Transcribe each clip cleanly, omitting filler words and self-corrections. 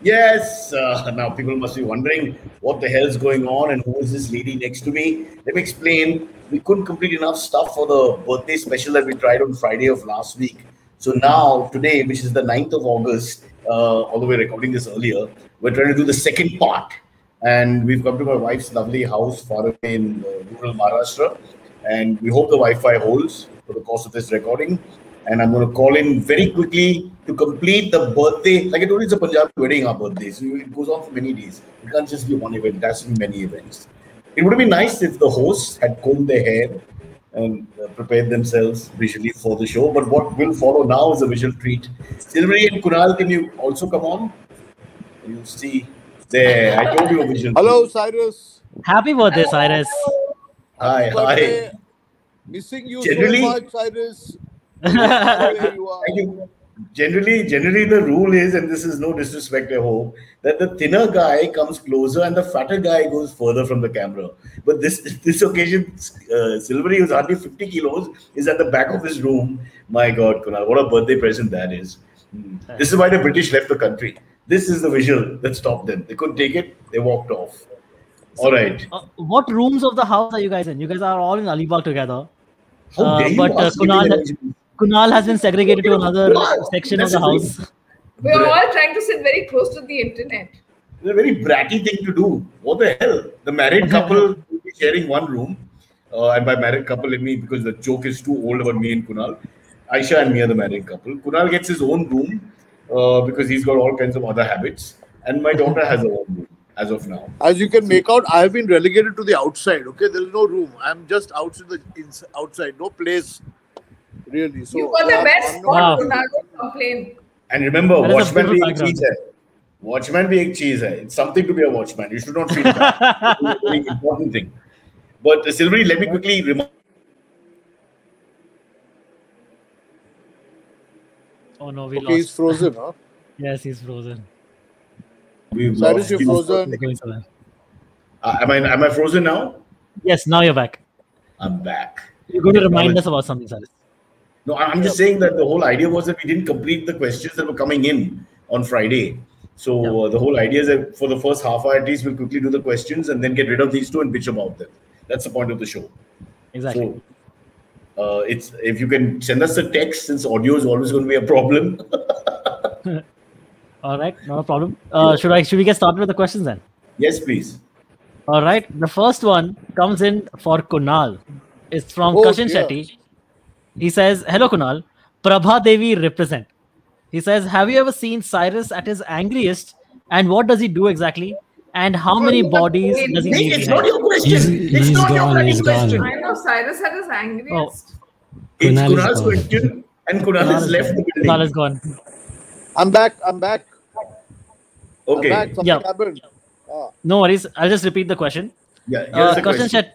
Yes, now people must be wondering what the hell's going on and who is this lady next to me. Let me explain. We couldn't complete enough stuff for the birthday special that we tried on Friday of last week. So now, today, which is the 9th of August, although we're recording this earlier, we're trying to do the second part. And we've come to my wife's lovely house far away in rural Maharashtra. And we hope the Wi Fi holds for the course of this recording. And I'm going to call in very quickly to complete the birthday. Like I told you, it's a Punjabi wedding, our birthday. So it goes on for many days. It can't just be one event, it has to be many events. It would have been nice if the hosts had combed their hair and prepared themselves visually for the show. But what will follow now is a visual treat. Silvery and Kunal, can you also come on? You see there. I told you a visual. Hello, Cyrus. Happy birthday, Cyrus. Hi, Happy hi. birthday. Missing you Generally- so much, Cyrus. Where you are. Thank you. Generally, the rule is, and this is no disrespect, I hope, that the thinner guy comes closer and the fatter guy goes further from the camera. But this occasion, Silvery, who's hardly 50 kilos, is at the back of his room. My God, Kunal, what a birthday present that is. This is why the British left the country. This is the visual that stopped them. They couldn't take it. They walked off. All right. What rooms of the house are you guys in? You guys are all in Alibag together. How dare you But ask me that? Kunal has been segregated to another section of the house. We are all trying to sit very close to the internet. It's a very bratty thing to do. What the hell? The married couple will be sharing one room. And by married couple, let me, because the joke is too old about me and Kunal. Aisha and me are the married couple. Kunal gets his own room because he's got all kinds of other habits. And my daughter has her own room as of now. As you can make out, I have been relegated to the outside. Okay, there is no room. I'm just outside, no place. Really. So You got the best I'm spot, Wow. Kunal, don't complain. And remember, That is a watchman bhi beautiful ek background. cheez hai. Watchman bhi ek cheez hai. It's something to be a watchman. You should not feel bad. It's a very important thing. But Silvery, let me quickly remind. Oh no, we Okay, he's lost. frozen, huh? Yes, he's frozen. We've Cyrus, lost you're you. frozen. He's going somewhere. Am I frozen now? Yes, now you're back. I'm back. You're going to remind us about something, Cyrus. No, I'm just saying that the whole idea was that we didn't complete the questions that were coming in on Friday. So the whole idea is that for the first half hour at least, we'll quickly do the questions and then get rid of these two and bitch about them. That's the point of the show. Exactly. So it's if you can send us a text, since audio is always going to be a problem. All right, no problem. Should we get started with the questions then? Yes, please. All right. The first one comes in for Kunal. It's from Oh, Kashin dear. Shetty. He says, "Hello, Kunal. Prabha Devi represent." He says, "Have you ever seen Cyrus at his angriest? And what does he do exactly? And how many bodies does he Hey, leave it's not behind?" your question. It's he's not your gone, bloody he's gone. question. I know Cyrus at his angriest. It's Kunal is Kunal's gone. question, and Kunal Kunal has is left the gone. building. Kunal is gone. I'm back. I'm back. Okay. I'm back. Something Yeah. happened. Ah. No worries. I'll just repeat the question. Yeah. Here's the question.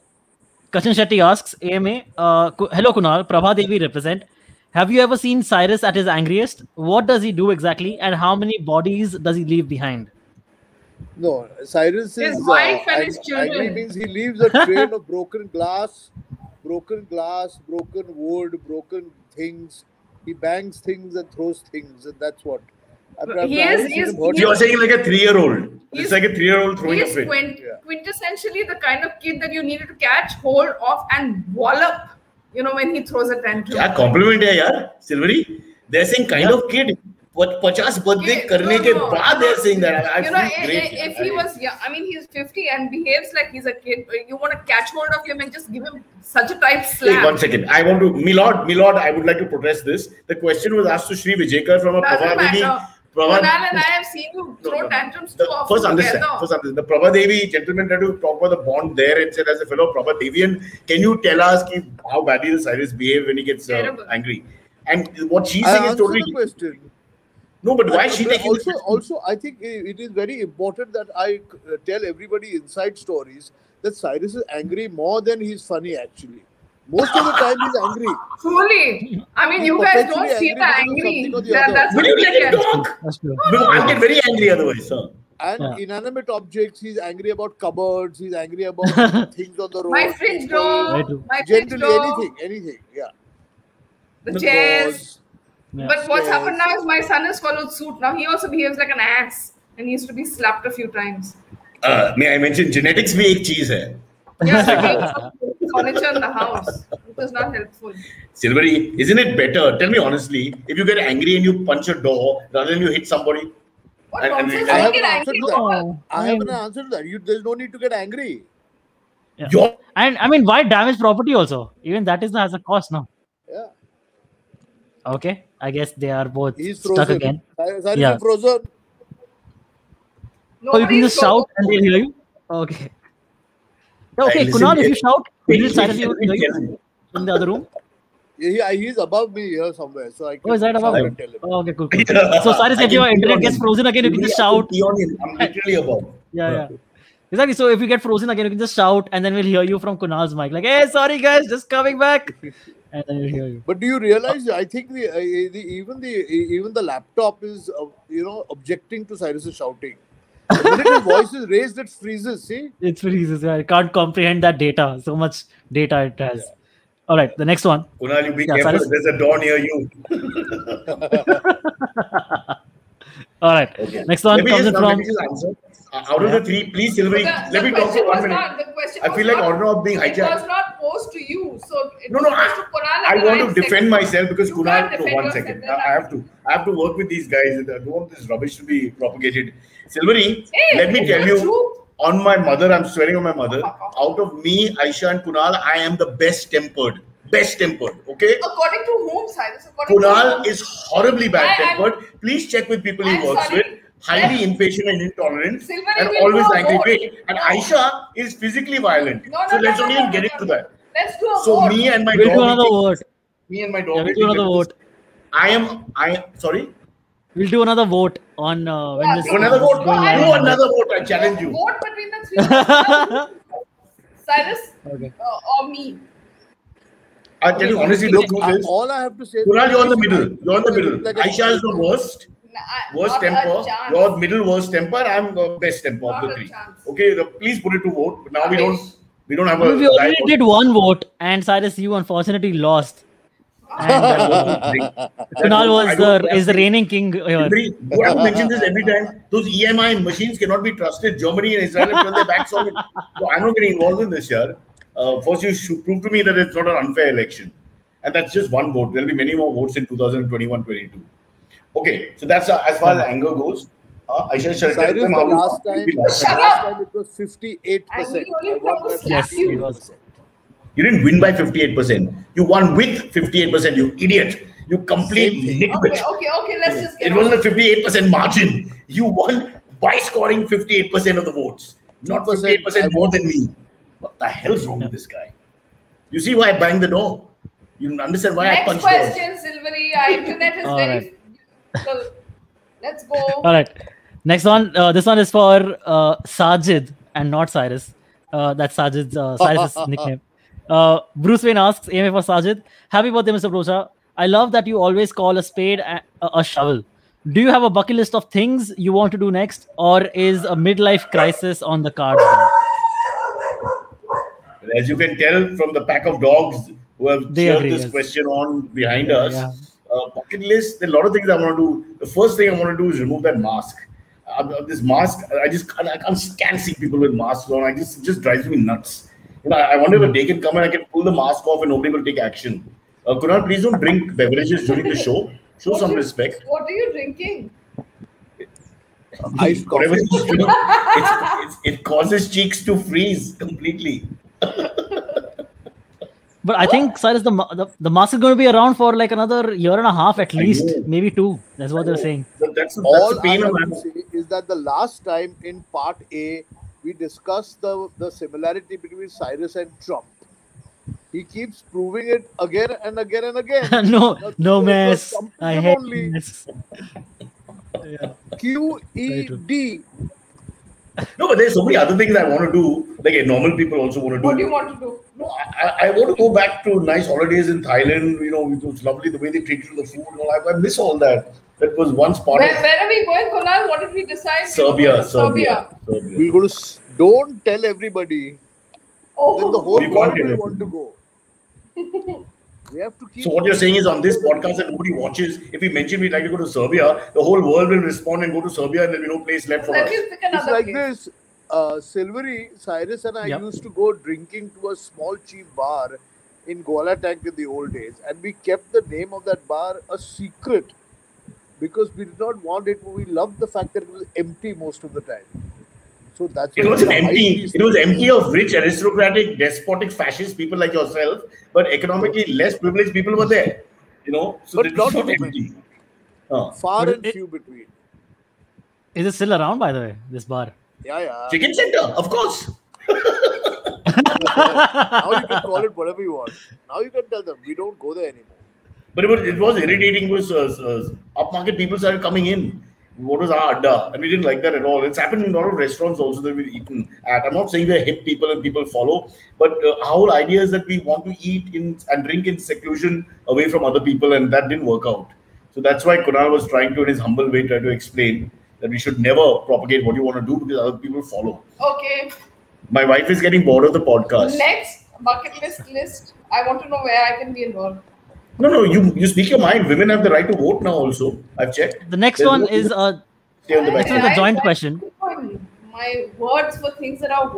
Kashin Shetty asks, AMA, hello Kunal, Prabha Devi represent. Have you ever seen Cyrus at his angriest? What does he do exactly? And how many bodies does he leave behind? No, Cyrus is His wife and his angry children. means he leaves a trail of broken glass, broken wood, broken things. He bangs things and throws things, and that's what. I haven't He is- seen he is- him hurt he You're is- saying like a 3-year-old. It's He's- like a 3-year-old throwing He a is fit. quintessentially the kind of kid that you needed to catch hold of and wallop, when he throws a tantrum. क्या compliment है यार, Silvery? They're saying kind of kid. 50 birthday करने के बाद they're saying that. I feel great. If he was, he's 50 and behaves like he's a kid. You want to catch hold of him and just give him such a tight Wait, slap. 1 second. I want to, Milord, I would like to protest this. The question was asked to Sri Vijayakar from a Doesn't Prabha Devi. matter. Kunal and I have seen you throw tantrums too often First understand. together. The Prabha Devi gentleman tried to talk about the bond there and said, as a fellow Prabha Devian, can you tell us how badly the Cyrus behave when he gets Terrible. angry? And what she's I saying is answered totally the question. no. But why is she taking the Also, I think it is very important that I tell everybody inside stories that Cyrus is angry more than he's funny. Actually, most of the time he's angry. Truly. I mean, He's you guys perpetually don't seem angry angry. because of something or the other. That's Will what you we let him get. talk? That's true. No, I'll get very angry otherwise, sir. And Yeah. inanimate objects, he's angry about cupboards. He's angry about things on the road. My fridge people, door, Very true. my fridge Generally, door, anything. Yeah. the chairs. Doors. Yeah. But what's Yes. happened now is my son has followed suit. Now he also behaves like an ass. and needs to be slapped a few times. May I mention genetics भी एक चीज है. Yeah, some furniture in the house. It was not helpful. Silvery, isn't it better? Tell me honestly, if you get angry and you punch a door rather than you hit somebody. What And- and nonsense! I I have get an answer angry. to that. No, I have an answer to that. There's no need to get angry. Yeah. Your And I mean, why damage property also? Even that has a cost now. Yeah. Okay, I guess they are both He's stuck frozen. again. Cyrus Yeah. is frozen. So you can just Nobody's shout and they'll hear you. Okay. Yeah, okay, listen, Kunal, if you it- shout, will Cyrus hear you in the other room? He's above me here somewhere, so I can Oh, is that above shout you? and tell him. Oh, okay, cool. So Cyrus, I if your can pee internet on gets him. frozen again, you can just I shout. pee on him. I'm literally above. Yeah. Exactly. So if you get frozen again, you can just shout, and then we'll hear you from Kunal's mic, like, "Hey, sorry guys, just coming back," and then we'll hear you. But do you realize? I think even the laptop is objecting to Cyrus's shouting. The minute his voice is raised, it freezes. See? It freezes. I can't comprehend that data. So much data it has. All right, the next one. Kunal, you be Yeah, careful. Cyrus. There's a door near you. All right, Okay. next one Let me comes in just, let from. me just answer. Out of the three, please, Silvery, The let me talk question for 1 was minute. not- the question I was feel like not- order of being It was hijacked. not posed to you, so it No, was no, posed to Kunal. I and want I to defend myself because You Kunal. can't No, defend 1 yourself, second. then I have to work with these guys. I don't want this rubbish to be propagated. Silvery, Hey, let me it's tell the you. truth. On my mother, I'm swearing on my mother. Out of me, Aisha, and Kunal, I am the best tempered. Best tempered. Okay. According to whom, Cyrus? According to Kunal whom? is horribly bad tempered. Please check with people he I'm works sorry. with. Highly impatient and intolerant, Silvery and will always do a angry. vote. Wait, and No. Aisha is physically violent. No, So no, let's no, not no, even no, get no, into no. that. Let's do a So vote. me and my We'll dog. do another vote. Me and my dog. Yeah, we'll we do think another that vote. Sorry. We'll do another vote on when Yeah, this. Do another vote. is going I Do live. another vote. I challenge you. Vote between the three. Cyrus Okay. or me. I tell you honestly, Look, the truth is, all I have to say. Kunal, you're in the middle. You're in the middle. Like a- Aisha is the worst. Worst Not a temper. chance. You're middle worst temper. I'm the best temper of Not the a three. chance. Okay, please put it to vote. But now we don't have I a mean, we already live vote. did one vote, and Cyrus, you unfortunately lost. And Kunal is the reigning king here. You have to mention this every time. Those EMI machines cannot be trusted. Germany and Israel have turned their backs on it. So I'm not getting involved in this year. First, you should prove to me that it's not an unfair election. And that's just one vote. There'll be many more votes in 2021-22. Okay, so that's as far as anger goes. Aisha, shall I tell Cyrus, them the how last time, Shut last up! time it was 58%. And he only I won by proposed Yes, slap you. it was. You didn't win by 58%. You won with 58%, you idiot. You complete nitwit. Okay, let's just get It wasn't a 58% margin. You won by scoring 58% of the votes, not 58% more than me. What the hell's wrong with this guy? You see why I banged the door? You understand why I Next punched doors? question, Silvery. Our internet is All very right. difficult. Let's go. All right. Next one. This one is for Sajid and not Cyrus. That's Sajid's Cyrus's nickname. Bruce Wayne asks, AMA for Sajid. Happy birthday, Mr. Brocha. I love that you always call a spade a shovel. Do you have a bucket list of things you want to do next, or is a midlife crisis on the cards now? As you can tell from the pack of dogs who have They cheered agree, this yes. question on behind us, Yeah. bucket list, there are a lot of things I want to do. The first thing I want to do is remove that mask. This mask, I can't see people with masks on. It just drives me nuts. I wonder if a day can come and I can pull the mask off and nobody will take action. Kunal, please don't drink beverages during the show. Show some respect. What are you drinking? Iced coffee. Whatever you drink, it causes cheeks to freeze completely. But I think Cyrus, the mask is going to be around for like another year and a half at least, know. maybe 2. That's what they're saying. That's All the I pain have of to life. say is that the last time in part A, we discussed the similarity between Cyrus and Trump. He keeps proving it again and again and again. no Now, mess. Trump I is hate only mess. Yeah. QED. No, but there's so many other things I want to do. Like normal people also want to do. What do you want to do? No, I want to go back to nice holidays in Thailand. It was lovely the way they treated the food. I miss all that. That was once part Where of are we going, Kunal? What did we decide? Serbia. We'll go to. Don't tell everybody. Then the Oh, whole We world can't will do want to go. We have to keep. So what you're saying is on this podcast that nobody watches, if we mention we'd like to go to Serbia, the whole world will respond and go to Serbia and there'll be no place left for Let us. me pick It's another like place. this. Silvery, Cyrus and I Yep. used to go drinking to a small cheap bar in Gola Tank in the old days, and we kept the name of that bar a secret because we did not want it. We loved the fact that it was empty most of the time. So that's It why wasn't we hide empty. these It was things. empty of rich, aristocratic, despotic, fascist people like yourself, but economically less privileged people were there. So But it's not not too empty. Far But and it- few between. Is it still around, by the way, this bar? Yeah. Chicken center, of course. Now you can call it whatever you want. Now you can tell them we don't go there anymore. But it was irritating because upmarket people started coming in. What was our adda? And we didn't like that at all. It's happened in a lot of restaurants also that we've eaten at. I'm not saying we're hip people and people follow, but our whole idea is that we want to eat in and drink in seclusion away from other people, and that didn't work out. So that's why Kunal was trying to, in his humble way, try to explain that we should never propagate what you want to do because other people follow. Okay. My wife is getting bored of the podcast. Next bucket list. I want to know where I can be involved. No, you speak your mind. Women have the right to vote now also. I've checked. The next There's one no- is Stay on the back. This was a joint question. My words for things that are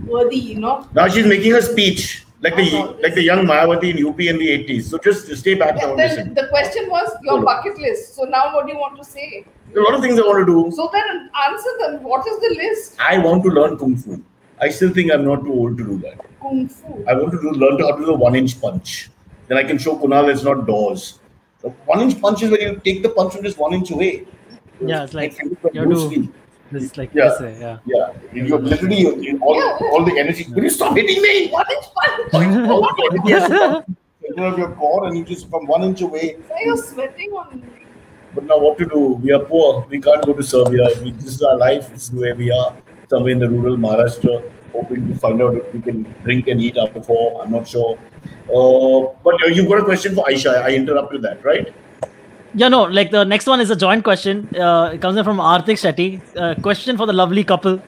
worthy, Now she's making a speech like the young Mayawati in UP in the 80s. So just stay back now and Then listen. the question was your Hold on. bucket list. So now what do you want to say? There are a lot of things I want to do. So then answer them. What is the list? I want to learn Kung Fu. I still think I'm not too old to do that. Kung Fu. I want to learn how to do the 1-inch punch. Then I can show Kunal it's not doors. The 1-inch punch is when you take the punch from just 1 inch away. Yeah, it's like you you Bruce do Lee. this like Yeah. this way, yeah. Yeah, you're literally all the energy. Will you stop hitting me? 1 inch punch. All the energy has to come to the center of your core, and you just from 1 inch away. So you're sweating on me. But now what to do? We are poor. We can't go to Serbia. This is our life. This is where we are. Somewhere in the rural Maharashtra, hoping to find out if we can drink and eat after 4. I'm not sure. But you've got a question for Aisha. I interrupted that, right? Yeah, no, like the next one is a joint question. It comes in from Arthik Shetty. Question for the lovely couple.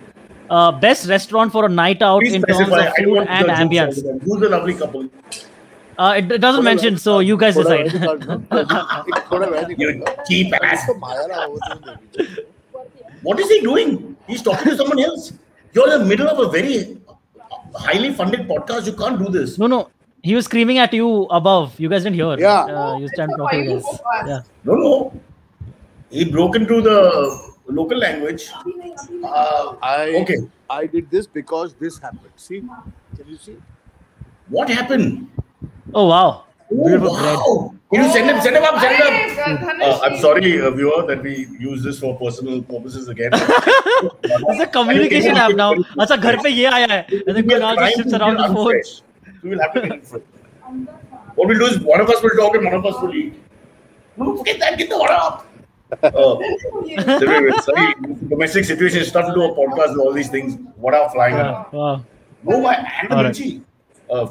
Best restaurant for a night out Please in terms specify. of I don't food want and the jokes out ambience. of them. Who's the lovely couple? It doesn't mention, so you guys decide. You cheap ass. What is he doing? He's talking to someone else. You're in the middle of a very highly funded podcast. You can't do this. No. He was screaming at you above. You guys didn't hear. Yeah. He was trying to talk to you guys. Yeah. No. He broke into the local language. Okay. I did this because this happened. See? Can you see? What happened? Oh wow. Oh, Beautiful bread. wow. Can you send him up? Hey, Dhanush, I'm sorry, viewer, that we use this for personal purposes again. It's a communication app now. अच्छा घर पे ये आया है. And then We are Kunal trying just sits to around be the phone. unfresh. We will have to get it fresh. What we'll do is one of us will talk and one of us will eat. No, forget that. Get the order up. Sorry, domestic situation is tough to do a podcast with all these things. What are flying around? Wow. No, and the All right. mirchi.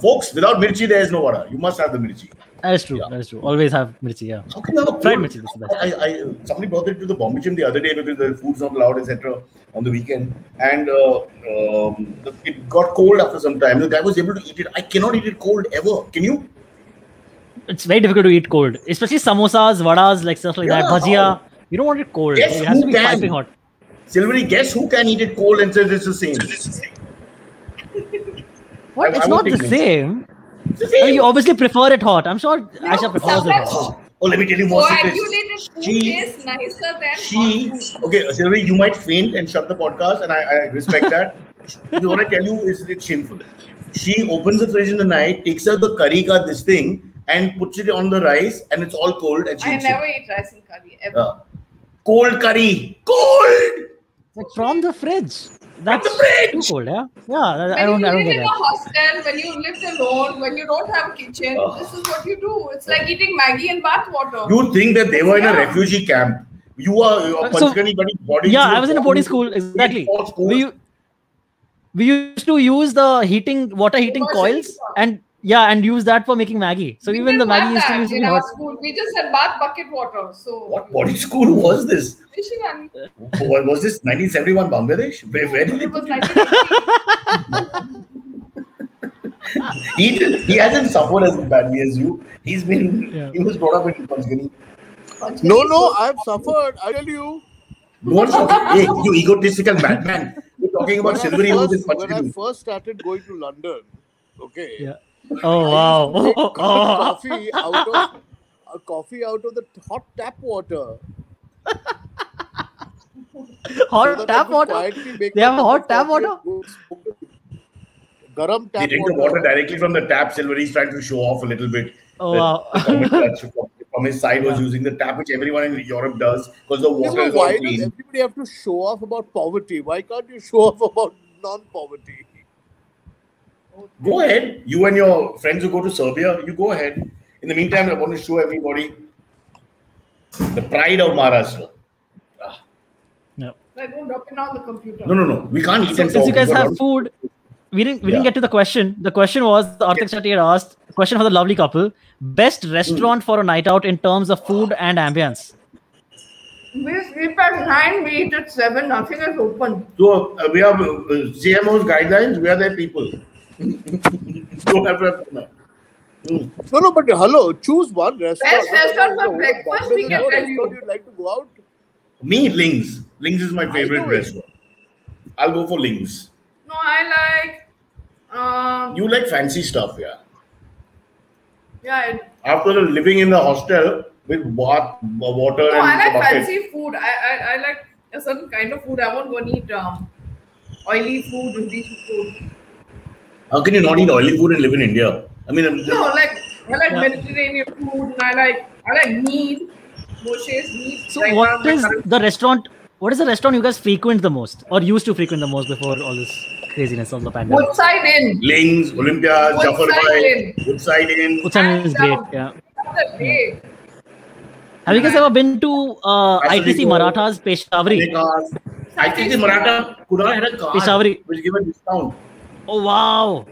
Folks, without mirchi, there is no vada. You must have the mirchi. That is true. That is true. Always have mirchi. Yeah. How can you have a Fried cold- mirchi, that's the best. Somebody brought it to the Bombay Gym the other day because the food's not allowed, etc. on the weekend. And it got cold after some time. The guy was able to eat it. I cannot eat it cold ever. Can you? It's very difficult to eat cold, especially samosas, vadas, like stuff like that. Yeah. Bhajia. You don't want it cold. Yes, It has to who be can? piping hot. Silvery, guess who can eat it cold and says it's the same? What? I It's won't not the take same. It's the I mean, same. you obviously prefer it hot. I'm sure Aisha prefers it hot. Oh, let me tell you more secrets. coagulated food She- tastes nicer than She, hot food. okay, Silvery, you might faint and shut the podcast, and I respect that. What I tell you is it's shameful. She opens the fridge in the night, takes out the curry ka this thing, and puts it on the rice, and it's all cold, and she I eats never it. eat rice and curry ever. Cold curry, cold. Like from the fridge. That's the fridge! too cold, yeah? Yeah, I When don't you live get in a that. hostel, when you lived alone, when you don't have a kitchen, this is what you do. It's like eating Maggie and bath water. You think that they were in a Yeah. refugee camp? You are So- Panchgani buddy body. Yeah, I was in a boarding school, exactly. We used to use the water heating coils and use that for making Maggie. So We even the didn't Maggie have used to that use in it our hot. school. We just had bath bucket water. So What boarding school was this? Michigan. Was this 1971 Bangladesh? Where did It it? was 1980. He hasn't suffered as badly as you. He was brought up in Panchgani. No, I've suffered. I tell you. No one suffered. Hey, you egotistical madman. You're talking about Silvery who's in When I Panchgani. first started going to London, okay. Yeah. Oh wow. I used to take coffee out of the hot tap water. Hot tap water? They have hot tap water? Garam They tap drink the water directly from the tap. Silvery's trying to show off a little bit. Oh wow. From his side was using the tap, which everyone in Europe does because the water is all Why does clean. everybody have to show off about poverty? Why can't you show off about non-poverty? Go ahead. You and your friends who go to Serbia, you go ahead. In the meantime, I want to show everybody the pride of Maharashtra. I don't open on the computer. No. We can't eat and Since talk. you guys We've got have all- food, we didn't get to the question. The question was Arthik Shetty had asked. Question for the lovely couple: best restaurant for a night out in terms of food and ambience. We sleep at 9, we eat at 7, nothing is open. So we have CMO's guidelines. We are their people. Don't have to. No, but hello, choose one restaurant. Best restaurant for breakfast, we can tell you. You'd like to go out? Me, Lings. Lings is my favorite know it. restaurant. I'll go for Lings. No, I like. You like fancy stuff, yeah. Yeah. After living in the hostel with water No, and I like bucket. fancy food. I like a certain kind of food. I won't go and eat oily food and rich food. How can you not eat oily food and live in India? I mean, No, like I like Mediterranean food and I like meat, Moshe's meat. So like what my is current- the restaurant? What is the restaurant you guys frequent the most, or used to frequent the most before all this craziness of the pandemic? Woodside Inn. Lings, Olympia, Woodside Jaffarbai, Inn. Woodside Inn. Woodside is great. Yeah. That's a day. Have you guys ever been to Actually, ITC go- Marathas Peshawari? I think the Maratha Kunal had a card Peshawari. which gave a discount. Oh wow!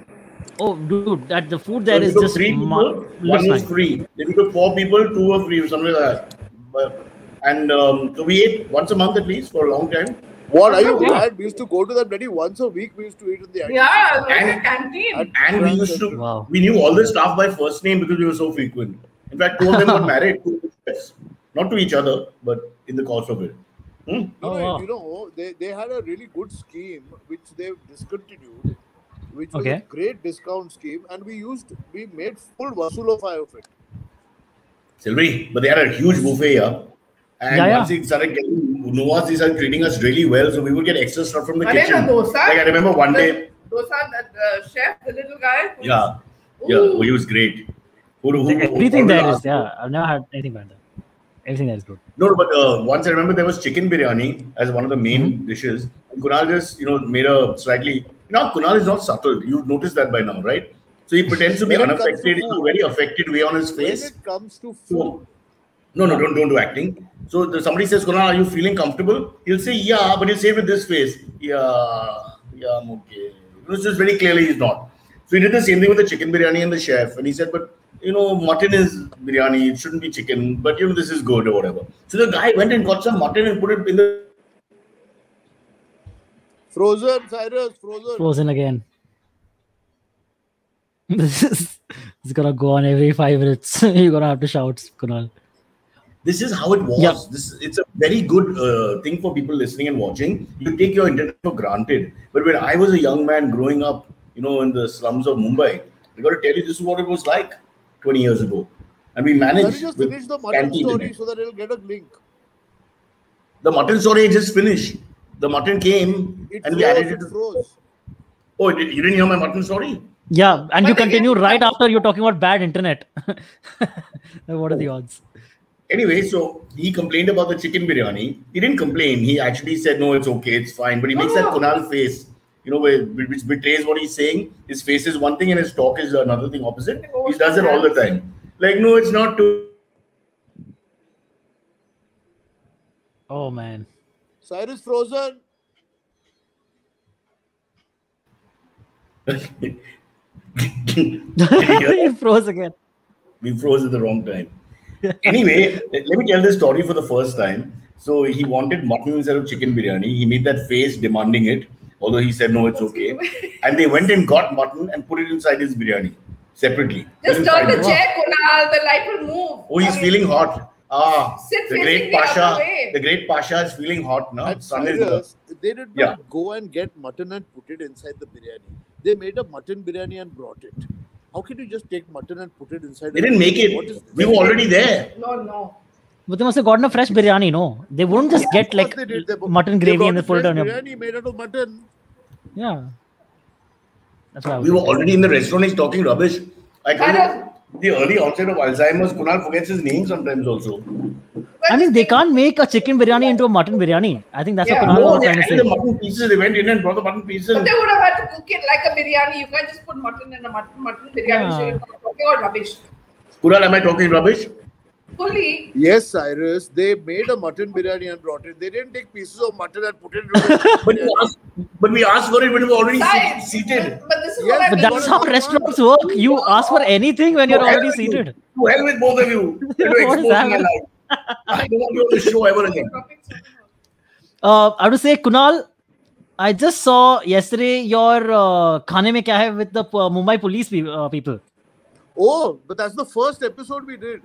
Oh dude, that the food there So is if you took just 3 people, looks one was nice. free. If you took 4 people, 2 were free, something like that. And so we ate once a month at least for a long time. What are you Yeah. mad? We used to go to that bloody once a week. We used to eat in the Yeah, like And- a canteen. And we used to, Wow. we knew all the staff by first name because we were so frequent. In fact, 2 of them got married to us. Not to each other, but in the course of it. Oh, wow. You know, they had a really good scheme which they've discontinued, which was Okay. a great discount scheme, and we made full Vasulofai of it. Silvery, but they had a huge buffet here. And Yeah, once they started getting, Novas, they started treating us really well, so we would get extra stuff from the Are they kitchen. the dosa? Like I remember one day, Dosa, that chef, the little guy. yeah, Ooh. he was great. Everything there is, yeah. I've never had anything bad there. Everything there is good. No, but once I remember there was chicken biryani as one of the main dishes. And Kunal just, made a slightly. Kunal is not subtle. You noticed that by now, right? So he pretends to be When it comes to unaffected in a food. very affected way on his When face. it comes to food, So, no, don't do acting. So somebody says, Kunal, are you feeling comfortable? He'll say, yeah, but he'll say it with this face. Yeah, I'm okay. It's just very clearly he's not. So he did the same thing with the chicken biryani and the chef. And he said, but mutton is biryani, it shouldn't be chicken, but this is good or whatever. So the guy went and got some mutton and put it in the. frozen, Cyrus, frozen. Frozen again. This is gonna go on every 5 minutes. You're gonna have to shout, Kunal. This is how it was. Yeah. It's a very good thing for people listening and watching. You take your internet for granted. But when I was a young man growing up, in the slums of Mumbai, I got to tell you, this is what it was like 20 years ago. And we Let me managed just with finish the mutton scanty story internet. so that it'll get a link. The mutton story just finished. The mutton came It and we added it. froze. Oh, you didn't hear my mutton story? Yeah, and you But again- continue right after you're talking about bad internet. What are the odds? Anyway, so he complained about the chicken biryani. He didn't complain. He actually said, no, it's okay, it's fine. But he makes that Kunal face, which betrays what he's saying. His face is one thing and his talk is another thing opposite. He does it all the time. Like, no, it's not too. Oh man. Cyrus frozen. He froze again. We froze at the wrong time. Anyway, let me tell this story for the first time. So he wanted mutton instead of chicken biryani. He made that face demanding it. although he said no, it's okay. And they went and got mutton and put it inside his biryani separately. Just Within turn 5 the minutes. chair, Kunal. The light will move. Oh, he's feeling hot. Sit The facing great the other Pasha. way. The great Pasha is feeling hot now. At Sun is Cyrus, they did not Yeah. go and get mutton and put it inside the biryani. They made a mutton biryani and brought it. How can you just take mutton and put it inside? They didn't make What it. is this? We were already there. No. But they must have gotten a fresh biryani, no? They wouldn't just get Of course like they did. They mutton they gravy brought and a then put it fresh on your. biryani made out of mutton. Yeah. That's why I We was were already in the restaurant. He's talking rubbish. I tell you, Cyrus. the early onset of Alzheimer's, Kunal forgets his name sometimes also. I mean, they can't make a chicken biryani into a mutton biryani. I think that's Yeah. what Kunal No, was they trying to added the say. mutton pieces. They went in and brought the mutton pieces. But they would have had to cook it like a biryani. You can't just put mutton in a mutton biryani. So Yeah. you're talking about rubbish. Kunal, am I talking rubbish? Fully. Yes, Cyrus. They made a mutton biryani and brought it. They didn't take pieces of mutton and put it into the But, biryani. but we asked for it when we were already Guys, seated. But this is Yes, what I But mean. that's how restaurants work. You ask for anything when you're To hell already with you. seated. To hell with both of you. You're What is exposing my happening? life. I don't want you on the show ever again. I have to say, Kunal, I just saw yesterday your Khane Mein Kya Hai with the Mumbai police people. Oh, but that's the first episode we did.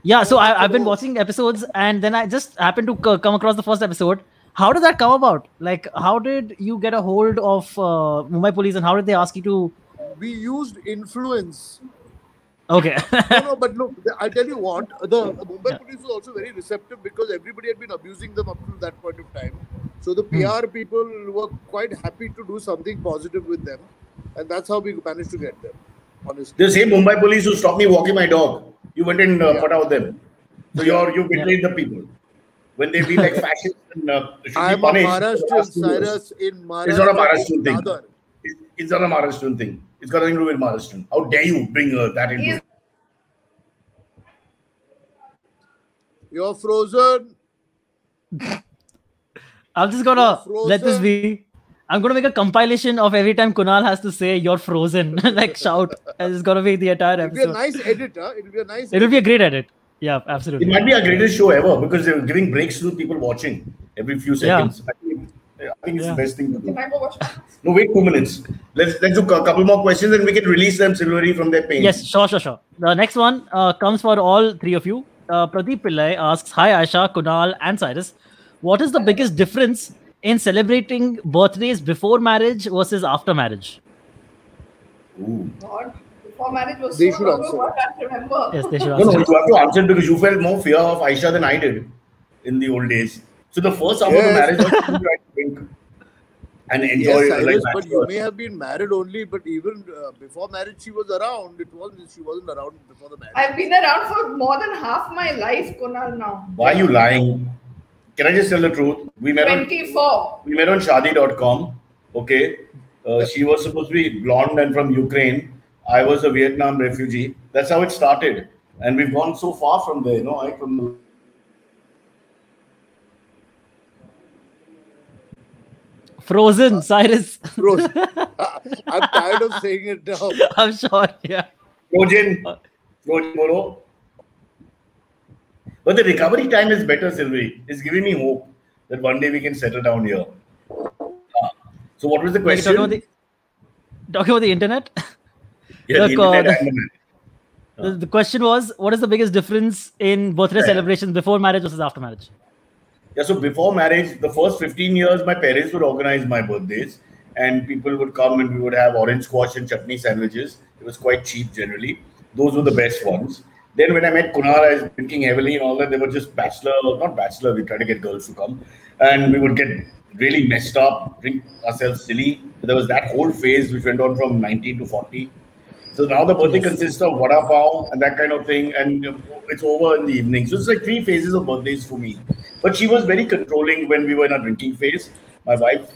Yeah, so I've been watching episodes and then I just happened to come across the first episode. How did that come about? Like, how did you get a hold of Mumbai police and how did they ask you to? We used influence. Okay. No, but look, I tell you what, the Mumbai police was also very receptive because everybody had been abusing them up to that point of time. So the PR people were quite happy to do something positive with them, and that's how we managed to get them. Honestly, The same Mumbai police who stopped me walking my dog. You went and put out them. So you betrayed the people. When they be like fascists and should be I'm a punished. Maharashtrian, Cyrus, in Maharashtra. It's not a Maharashtrian thing. Dadar. It's not a Maharashtrian thing. It's got nothing to do with Maharashtrian. How dare you bring that into He's- it? You're frozen. I'm just gonna You're let this frozen. be. I'm gonna make a compilation of every time Kunal has to say "you're frozen," like shout. And it's gonna be the entire It'll be a episode. nice edit, huh? It'll be a nice It'll be a great edit. Yeah, It absolutely. might be our greatest show ever because they're giving breaks to people watching every few seconds. I think it's the best thing to do. Can I go watch? No, wait 2 minutes. Let's do a couple more questions and we can release them silvery from their pain. Yes, sure. The next one comes for all three of you. Pradeep Pillai asks, "Hi Aisha, Kunal, and Cyrus. What is the biggest difference in celebrating birthdays before marriage versus after marriage?" Ooh. God, before marriage was They so should long answer ago, I can't remember. Yes, they should No, answer. you have to answer it because you felt more fear of Aisha than I did in the old days. So the first hour of the Yes. marriage was to try to drink and enjoy Yes, like Cyrus, but you bachelor. may have been married only, but even before marriage, she was around. She wasn't around before the marriage. I've been around for more than half my life, Kunal, now. Why are you lying? Can I just tell the truth? We met on 24. Shadi.com. Okay. She was supposed to be blonde and from Ukraine. I was a Vietnam refugee. That's how it started. And we've gone so far from there, right? From the Frozen, Cyrus. Frozen. I'm tired of saying it now. I'm sure. Yeah. Trojan Bolo. But the recovery time is better, Sylvie. It's giving me hope that one day we can settle down here. So what was the Like, question? talking about the internet. Yeah, the Look, internet and the man. The question was, what is the biggest difference in birthday Yeah. celebrations before marriage versus after marriage? Yeah, so before marriage, the first 15 years, my parents would organize my birthdays and people would come and we would have orange squash and chutney sandwiches. It was quite cheap generally. Those were the best ones. Then when I met Kunal, I was drinking heavily and all that. They were just not bachelor. We tried to get girls to come and we would get really messed up, drink ourselves silly. There was that whole phase which went on from 19 to 40. So now the birthday consists of vada pav and that kind of thing, and it's over in the evening. So it's like 3 phases of birthdays for me. But she was very controlling when we were in our drinking phase. My wife,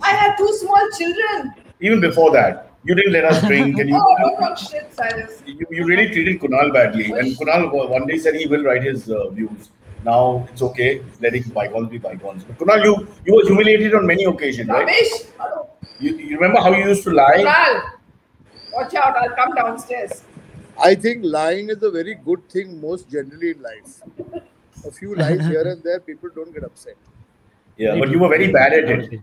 I had 2 small children. even before that, you didn't let us drink, and Oh, don't talk shit, Cyrus. you really treated Kunal badly. And Kunal one day said he will write his views. Now it's okay, letting bygones be bygones. But Kunal, you were humiliated on many occasions, right? Rubbish. Hello. You remember how you used to lie? Kunal, watch out. I'll come downstairs. I think lying is a very good thing most generally in life. A few lies here and there, people don't get upset. Yeah, but you were very bad at it.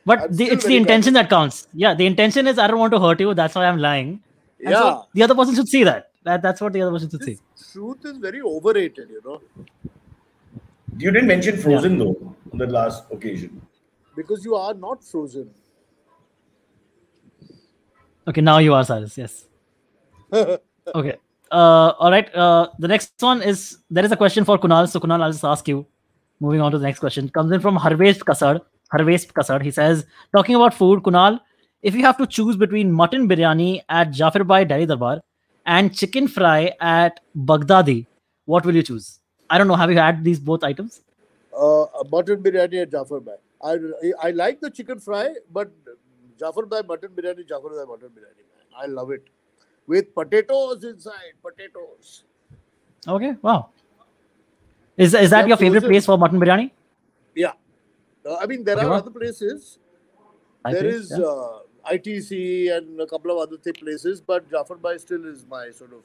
But I'm still it's the very intention that counts. Yeah, the intention is I don't want to hurt you. That's why I'm lying. And Yeah. so the other person should see that. That's what the other person should see. This truth is very overrated, You didn't mention Frozen though on the last occasion. because you are not frozen. Okay, now you are Cyrus. Yes. Okay. All right. The next one is there is a question for Kunal. So Kunal, I'll just ask you. Moving on to the next question. Comes in from Harvesh Kasad. Harvesh Kasad. He says, talking about food, Kunal, if you have to choose between mutton biryani at Jafar Bhai Delhi Darbar and chicken fry at Baghdadi, what will you choose? I don't know. Have you had these both items? Mutton biryani at Jafar Bhai. I like the chicken fry, but Jafar Bhai mutton biryani, Jafar Bhai mutton biryani, man. I love it. With potatoes inside, potatoes. Okay. Wow. Is that your favorite Frozen. place for mutton biryani? Yeah. I mean, there Okay, are wow. other places. I There think, is yeah. ITC and a couple of other places, but Jafar Bhai still is my sort of.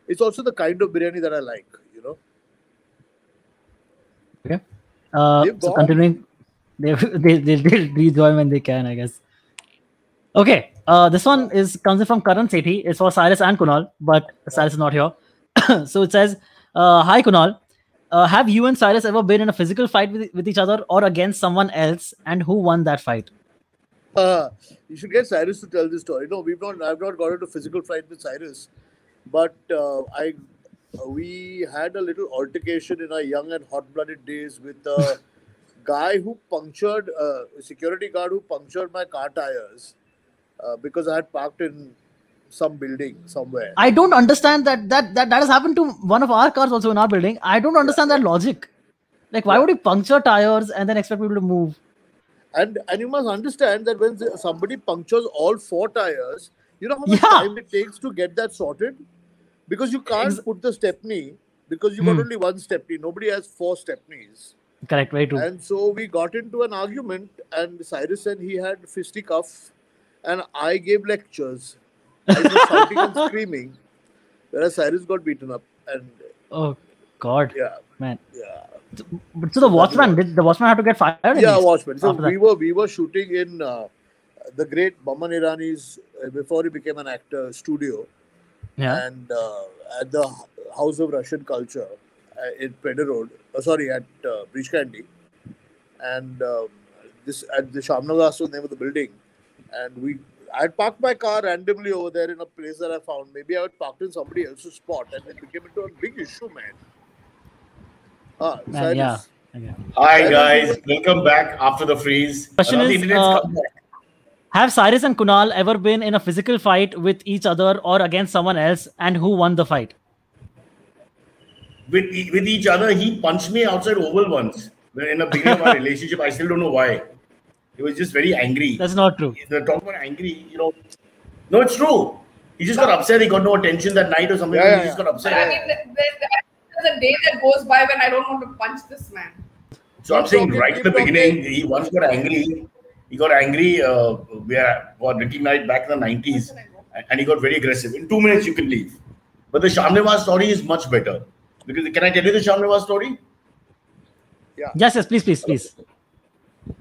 It's also the kind of biryani that I like, Okay. They've So gone. continuing, they'll rejoin when they can, I guess. Okay. This one comes in from Karan Sethi. It's for Cyrus and Kunal, but Cyrus is not here. So it says, "Hi Kunal, have you and Cyrus ever been in a physical fight with each other or against someone else, and who won that fight?" You should get Cyrus to tell this story. No, I've not got into physical fight with Cyrus, but we had a little altercation in our young and hot-blooded days with a guy who punctured a security guard who punctured my car tires because I had parked in some building somewhere. I don't understand that has happened to one of our cars also in our building. I don't understand that logic. Like, why would you puncture tires and then expect people to move? And you must understand that when somebody punctures all 4 tires, you know how much Yeah. time it takes to get that sorted? Because you can't put the stepney, because you got only 1 stepney. Nobody has 4 stepneys. Correct, very true. And so we got into an argument, and Cyrus said he had fisticuff, and I gave lectures. I was shouting and screaming, whereas Cyrus got beaten up. And Oh God, yeah, man. yeah. But so the watchman, did the watchman have to get fired? at Yeah, least watchman. So after that? we were shooting in the great Baman Irani's before he became an actor studio, Yeah. and at the House of Russian Culture in Pedder Road. At Breach Candy, and this at the Shamnagas was the name of the building, and I had parked my car randomly over there in a place that I found. Maybe I had parked in somebody else's spot, and it became into a big issue, man. Man, Cyrus. yeah. Okay. Hi guys, welcome back after the freeze. Question Now the is, internet's come back. Have Cyrus and Kunal ever been in a physical fight with each other or against someone else, and who won the fight? with each other. He punched me outside Oval once. In the beginning of our relationship, I still don't know why. He was just very angry. That's not true. They're talking about angry, No, it's true. He just got upset. He got no attention that night or something. Yeah, He just got upset. I mean, there's a day that goes by when I don't want to punch this man. So I'm saying Keep right at the talking. beginning, he once got angry. He got angry. We were drinking night back in the 90s, and he got very aggressive. In 2 minutes, you can leave. But the Shamnawaz story is much better. Because can I tell you the Shamnawaz story? Yes, please.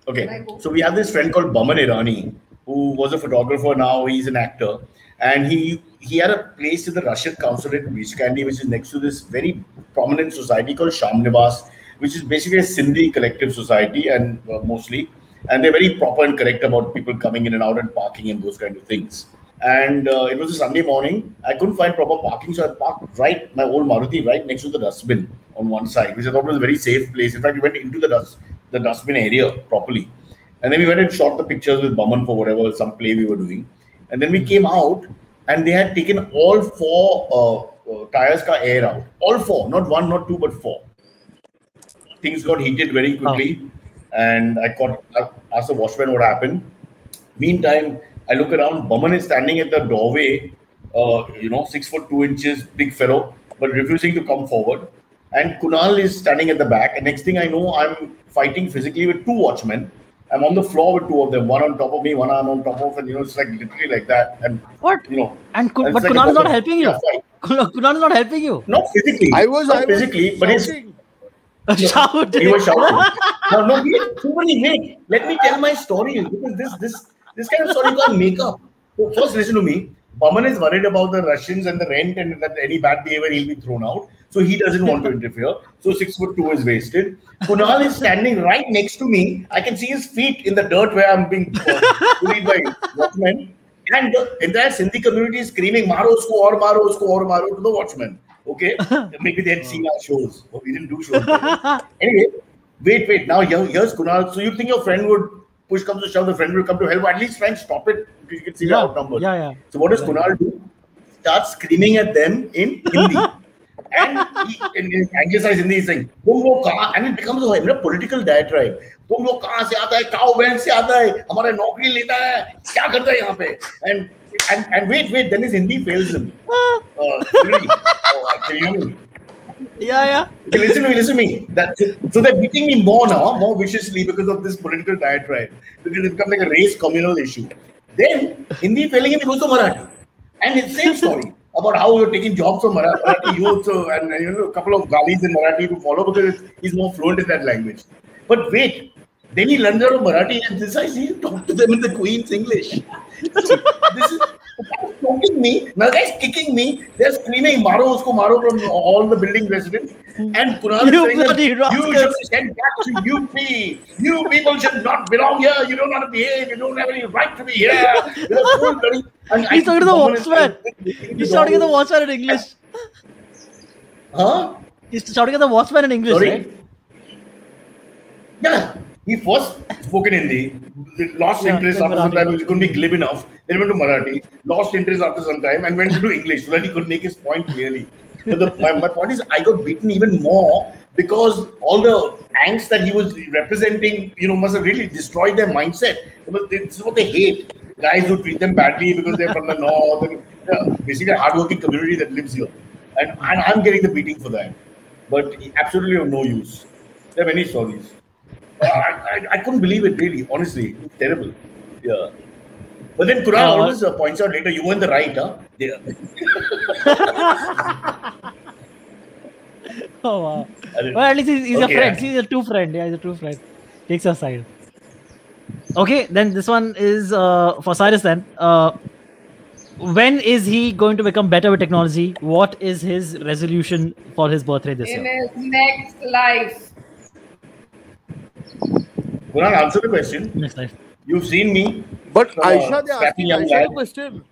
Okay, so we have this friend called Baman Irani, who was a photographer. Now he's an actor, and he had a place in the Russian consulate in Vishkandy, which is next to this very prominent society called Shamnawaz, which is basically a Sindhi collective society, and mostly, and they're very proper and correct about people coming in and out and parking and those kind of things. And it was a Sunday morning. I couldn't find proper parking, so I parked my old Maruti right next to the dustbin on one side, which I thought was a very safe place. In fact, we went into the dustbin area properly. And then we went and shot the pictures with Baman for some play we were doing. And then we came out, and they had taken all 4 tires ka air out. All 4, not 1, not 2, but 4. Things got heated very quickly. And I asked the watchman what happened. Meantime, I look around, Baman is standing at the doorway, 6 foot 2 inches, big fellow, but refusing to come forward. And Kunal is standing at the back. And next thing I know, I'm fighting physically with 2 watchmen. I'm on the floor with 2 of them, one on top of me, one arm on top of, and it's like literally like that. And What? and But it's like Kunal a is not proper- helping you. Yeah, fight. Kunal is not helping you. Not physically. I was physically, but it's shouting. Shouting. He was shouting. No, wait. Let me tell my story because this kind of story you can't make up. So first, listen to me. Baman is worried about the Russians and the rent and that any bad behavior he'll be thrown out. So he doesn't want to interfere. So 6'2" is wasted. Kunal is standing right next to me. I can see his feet in the dirt where I'm being bullied by watchmen. And the entire Sindhi community is screaming, Maro usko aur maro to the watchmen. Okay? Maybe they had seen our shows. But we didn't do shows. Anyway, wait. Now here's Kunal. So you think your friend would, push comes to shove, the friend will come to help. At least try and stop it because you can see the outnumbered. Yeah. So what does Kunal do? Starts screaming at them in Hindi. And in anglicized Hindi, he's saying, and it becomes a political diatribe. तुम लोग कहाँ से आता है? Cow band से आता है? हमारा नौकरी लेता है? क्या करता है यहाँ पे? And wait, then his Hindi fails him. Really? Can you hear me? Yeah. Okay, listen to me. So they're beating me more viciously because of this political diatribe. Because it becomes like a race communal issue. Then Hindi failing him, he goes to Marathi. And it's the same story about how you're taking jobs from Marathi youth and a couple of galis in Marathi to follow because he's more fluent in that language. But wait, then he learns out of Marathi and decides he talk to them in the Queen's English. This is talking me. Now guys kicking me. They're screaming Maro from all the building residents. And Kunal is saying, you should send back to UP. You people should not belong here. You don't know how to behave. You don't have any right to be here. He's talking to the watchman. He's shouting at the watchman in English. Huh? He's shouting at the watchman in English, right? Yeah. He first spoke in Hindi, lost interest after some time, he couldn't be glib enough. Then went to Marathi, lost interest after some time, and went to English so that he could make his point clearly. But my point is, I got beaten even more because all the angst that he was representing, must have really destroyed their mindset. This is what they hate. Guys who treat them badly because they're from the north, and, basically a hardworking community that lives here. And I'm getting the beating for that. But absolutely of no use. There are many stories. I couldn't believe it, really, honestly. It's terrible. Yeah. But then Kunal always points out later, you were in the right, huh? Yeah. Oh, wow. Well, at least he's a friend. He's a true friend. Yeah, he's a true friend. Takes your side. Okay, then this one is for Cyrus then. When is he going to become better with technology? What is his resolution for his birthday this year? In his next life. Kunal, answer the question. Next life. You've seen me. But Aisha, they're asking Aisha a question.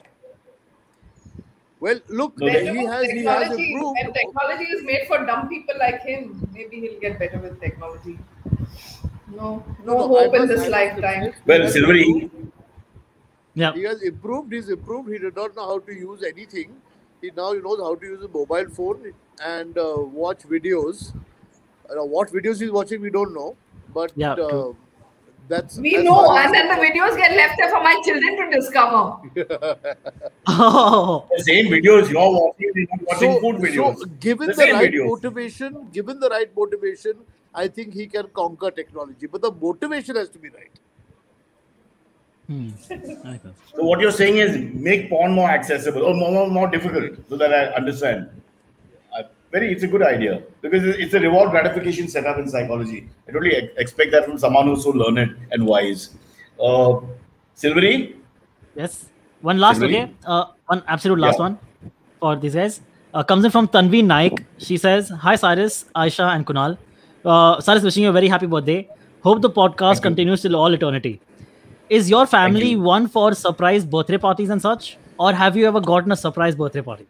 Well, look, he has improved. When technology is made for dumb people like him, maybe he'll get better with technology. No hope in this lifetime. Well, Silvery. Yeah. He has improved. He's improved. He did not know how to use anything. He now knows how to use a mobile phone and watch videos. What videos he's watching, we don't know. But that's know, and then the videos get left there for my children to discover. Oh, the same videos you're watching food videos. So given the right motivation, I think he can conquer technology. But the motivation has to be right. So what you're saying is make porn more accessible or more difficult, so that I understand. It's a good idea because it's a reward gratification setup in psychology. I totally expect that from someone who's so learned and wise. Silvery? Yes. One last, Silvery? Okay. One absolute last one for these guys. Comes in from Tanvi Naik. She says, "Hi Cyrus, Aisha and Kunal. Cyrus, wishing you a very happy birthday. Hope the podcast continues till all eternity. Is your family one for surprise birthday parties and such? Or have you ever gotten a surprise birthday party?"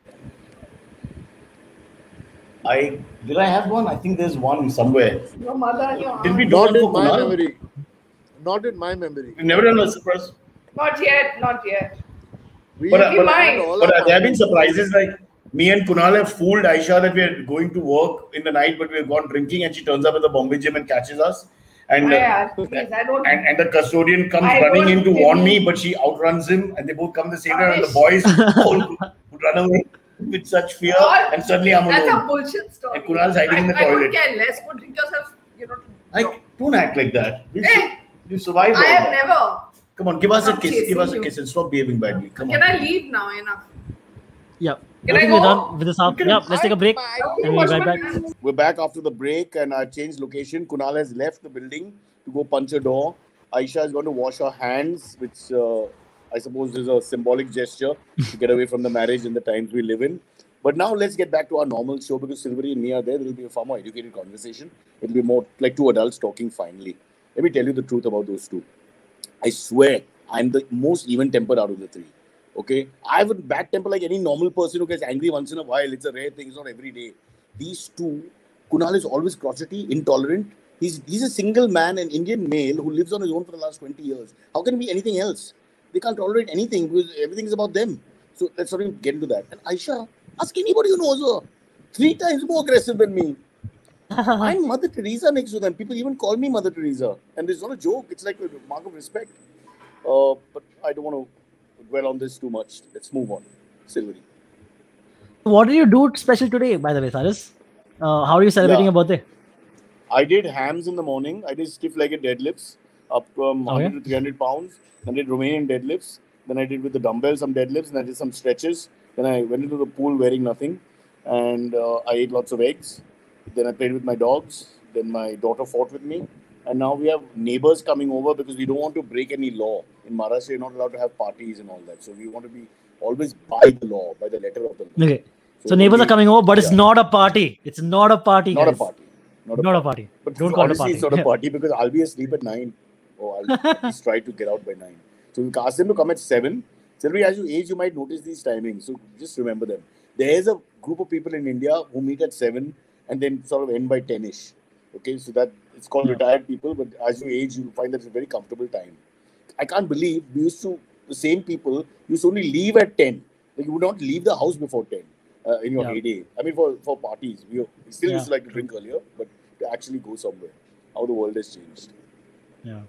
Did I have one? I think there's one somewhere. Your mother and your aunt. Did we do Not one in for my Kunal? memory. Not in my memory. We've never done a surprise. Not yet. But there have been surprises like me and Kunal have fooled Aisha that we are going to work in the night, but we have gone drinking, and she turns up at the Bombay gym and catches us. And and the custodian comes running in to warn me, but she outruns him, and they both come the same time, and the boys all run away with such fear, and suddenly I'm alone. That's a bullshit story. And Kunal's hiding in the toilet. I don't care less. Go drink yourself, don't act like that. You survived. I have never. Come on, give us a kiss. Give us a kiss and stop behaving badly. Come on. Can I leave now? Enough. Yeah. Can I I think we're go? done with this half. Yeah, let's take a break and we'll be right back. We're back after the break and I changed location. Kunal has left the building to go punch a door. Aisha is going to wash her hands, which I suppose is a symbolic gesture to get away from the marriage in the times we live in. But now let's get back to our normal show because Silvery and me are there. There will be a far more educated conversation. It will be more like two adults talking finally. Let me tell you the truth about those two. I swear, I'm the most even-tempered out of the three. Okay? I have a bad temper like any normal person who gets angry once in a while. It's a rare thing. It's not every day. These two, Kunal is always crotchety, intolerant. He's a single man, an Indian male who lives on his own for the last 20 years. How can it be anything else? They can't tolerate anything because everything is about them. So let's not even get into that. And Aisha, ask anybody who knows her. 3 times more aggressive than me. I'm Mother Teresa next to them. People even call me Mother Teresa. And it's not a joke. It's like a mark of respect. But I don't want to dwell on this too much. Let's move on. Silvery. What did you do special today, by the way, Cyrus? How are you celebrating your birthday? I did hams in the morning. I did stiff-legged deadlifts up from 100 to 300 pounds. Then I did Romanian deadlifts. Then I did with the dumbbells some deadlifts. And I did some stretches. Then I went into the pool wearing nothing. And I ate lots of eggs. Then I played with my dogs. Then my daughter fought with me. And now we have neighbors coming over because we don't want to break any law. In Maharashtra, you're not allowed to have parties and all that. So we want to be always by the law, by the letter of the law. Okay. So neighbors are coming over, but it's not a party. It's not a party, Not guys. a party. Not a party. But Don't call it a honestly, party. it's not a party because I'll be asleep at 9. Or I'll at least try to get out by 9. So we ask them to come at 7. Silvery, as you age, you might notice these timings. So just remember them. There is a group of people in India who meet at 7 and then sort of end by 10ish. Okay, so that it's called retired people, but as you age, you find that it's a very comfortable time. I can't believe the same people used to only leave at 10. Like you would not leave the house before 10 in your heyday. I mean, for parties. We still used to like to drink earlier, but to actually go somewhere. How the world has changed. Yeah.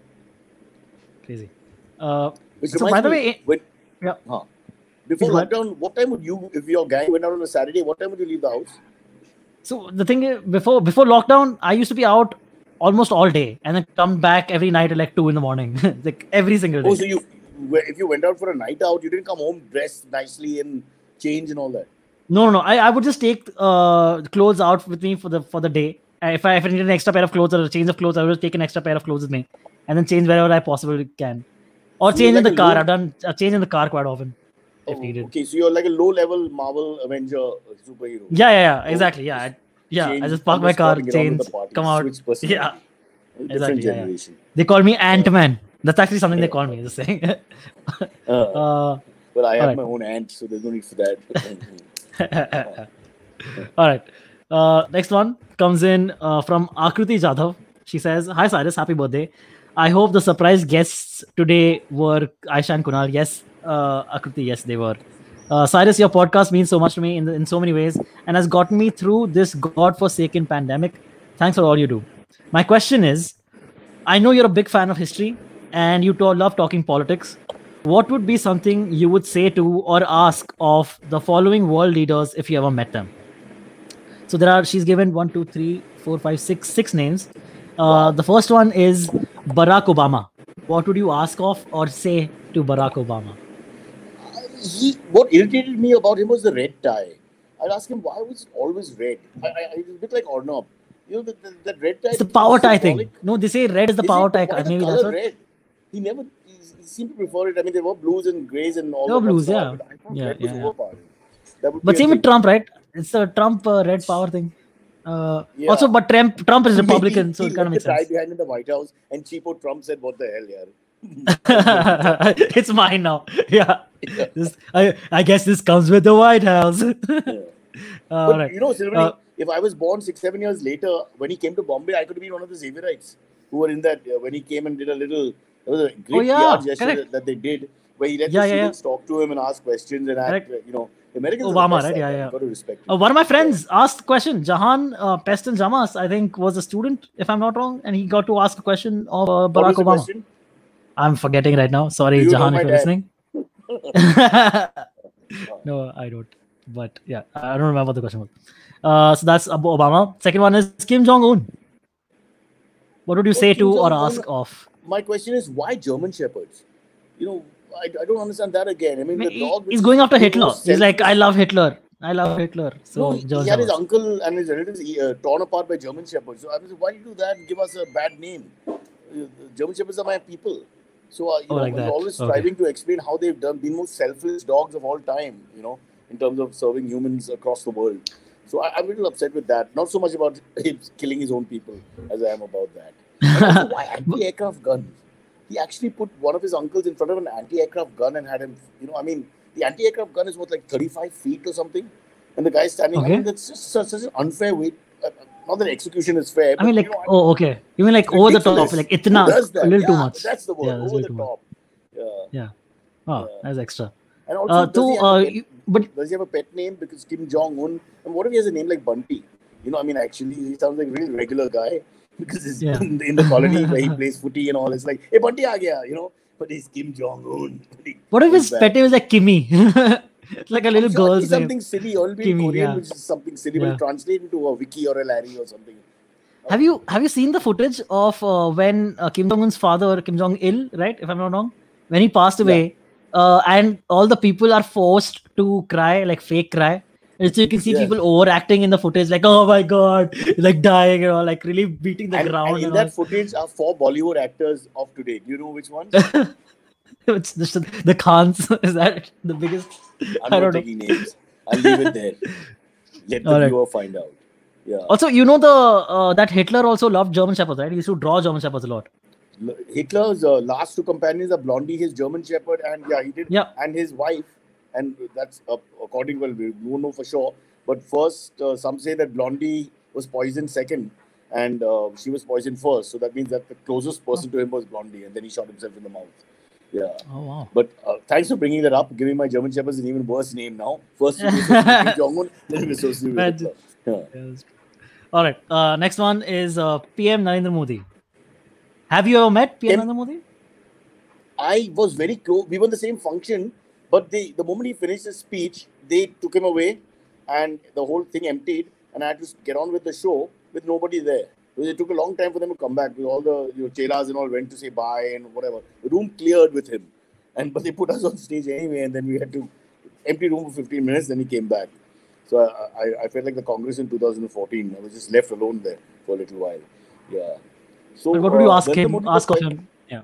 Crazy. So by the way, before lockdown, what time would you, if your gang went out on a Saturday, what time would you leave the house? So the thing is, before lockdown, I used to be out almost all day and then come back every night at like 2 in the morning, like every single day. Oh, so if you went out for a night out, you didn't come home dressed nicely and change and all that? No. I would just take clothes out with me for the day. If I need an extra pair of clothes or a change of clothes, I will take an extra pair of clothes with me and then change wherever I possibly can. Or change in the car. I've done a change in the car quite often if needed. Okay, so you're like a low-level Marvel Avenger superhero. Yeah, exactly. Yeah. I just park my car, change, come out. Yeah. Different generation. Yeah. They call me Ant-Man. That's actually something they call me. Just saying. Well, I have my own ant, so there's no need for that. All right. Next one comes in from Akruti Jadhav. She says, "Hi Cyrus, happy birthday. I hope the surprise guests today were Aisha and Kunal." Yes, Akruti, yes, they were. Cyrus, your podcast means so much to me in so many ways and has gotten me through this godforsaken pandemic. Thanks for all you do. My question is, I know you're a big fan of history and you love talking politics. What would be something you would say to or ask of the following world leaders if you ever met them? So she's given 1, 2, 3, 4, 5, 6 names. The first one is Barack Obama. What would you ask of or say to Barack Obama? What irritated me about him was the red tie. I'd ask him, why was it always red? It's a bit like Arnab. You know, that red tie. It's the power tie thing. No, they say red is the power tie. Maybe that's what. Red? He seemed to prefer it. I mean, there were blues and greys and all. No blues, yeah. But I thought red was overpowering. But same with Trump, right? It's the Trump red power thing. Also, but Trump is Republican, so it kind of makes sense. He behind in the White House, and cheapo Trump said, "What the hell, yaar." It's mine now. Yeah. I guess this comes with the White House. But right. You know, Silvery, if I was born 6-7 years later, when he came to Bombay, I could have been one of the Xavierites who were in that when he came and did a little. It was a great PR gesture that they did, where he let the students talk to him and ask questions and act. You know, Americans. Obama, right? Yeah. Got to respect. One of my friends asked a question. Jahan Peston Jamas, I think, was a student, if I'm not wrong, and he got to ask a question of Barack Obama. Question? I'm forgetting right now. Sorry, Jahan, if you're listening. No, I don't. But yeah, I don't remember what the question was. So that's Obama. Second one is Kim Jong-un. What would you say to or ask of? My question is, why German Shepherds? You know, I don't understand that again. I mean, the dog... He's going after Hitler. He's like, I love Hitler. I love Hitler. So No, German he had his Shepherds. uncle and his relatives torn apart by German Shepherds. So I was like, why do you do that and give us a bad name? German Shepherds are my people. So, Oh, like I was that. always Okay. striving to explain how they've been most selfless dogs of all time, in terms of serving humans across the world. So I'm a little upset with that. Not so much about him killing his own people as I am about that. And also, why anti-aircraft guns? He actually put one of his uncles in front of an anti-aircraft gun and had him, the anti-aircraft gun is what, like 35 feet or something? And the guy's standing, Okay. that's just such an unfair way. Not that execution is fair, but I mean, like, oh, okay. You mean like over the top, ridiculous. like Who itna, does that? a little too Yeah, much. that's the word. Yeah, that's a Over the little too much. top. Yeah. Oh, Yeah. that's extra. And also, but does he have a pet name? Because Kim Jong Un. And what if he has a name like Bunty? Actually, he sounds like a really regular guy. Because he's in the colony where he plays footy and all. It's like, hey, Bunty aa gaya, But he's Kim Jong Un. What if his pet name is like Kimmy? Like a little girl's name. Something silly. Or it'll be in Kimmy, Korean, yeah. which is something silly. But translate into a Wiki or a Larry or something. Have you seen the footage of when Kim Jong Un's father, Kim Jong Il, right? If I'm not wrong, when he passed away, and all the people are forced to cry, like fake cry. And so you can see people overacting in the footage, like, oh my god, like dying or like really beating the ground. And in that footage are 4 Bollywood actors of today. Do you know which ones? It's just the Khans. Is that the biggest? I'm not taking names. I'll leave it there. Let the viewer find out. Yeah. Also, the that Hitler also loved German Shepherds, right? He used to draw German Shepherds a lot. Hitler's last 2 companions are Blondie, his German Shepherd, and he did, and his wife. And that's according, we don't know for sure. But first, some say that Blondie was poisoned second, and she was poisoned first. So that means that the closest person to him was Blondie, and then he shot himself in the mouth. Yeah. Oh wow. But thanks for bringing that up. Giving my German Shepherd an even worse name now. First, Kim Jong-un, then we associate with Hitler. Yeah. All right. Next one is PM Narendra Modi. Have you ever met PM Narendra Modi? I was very close. We were in the same function, but the moment he finished his speech, they took him away, and the whole thing emptied, and I had to get on with the show with nobody there. It took a long time for them to come back. Because all the chelas and all went to say bye and whatever. The room cleared with him, but they put us on stage anyway, and then we had to empty room for 15 minutes. Then he came back. So I felt like the Congress in 2014. I was just left alone there for a little while. Yeah. So what would you ask him? Ask him. Yeah.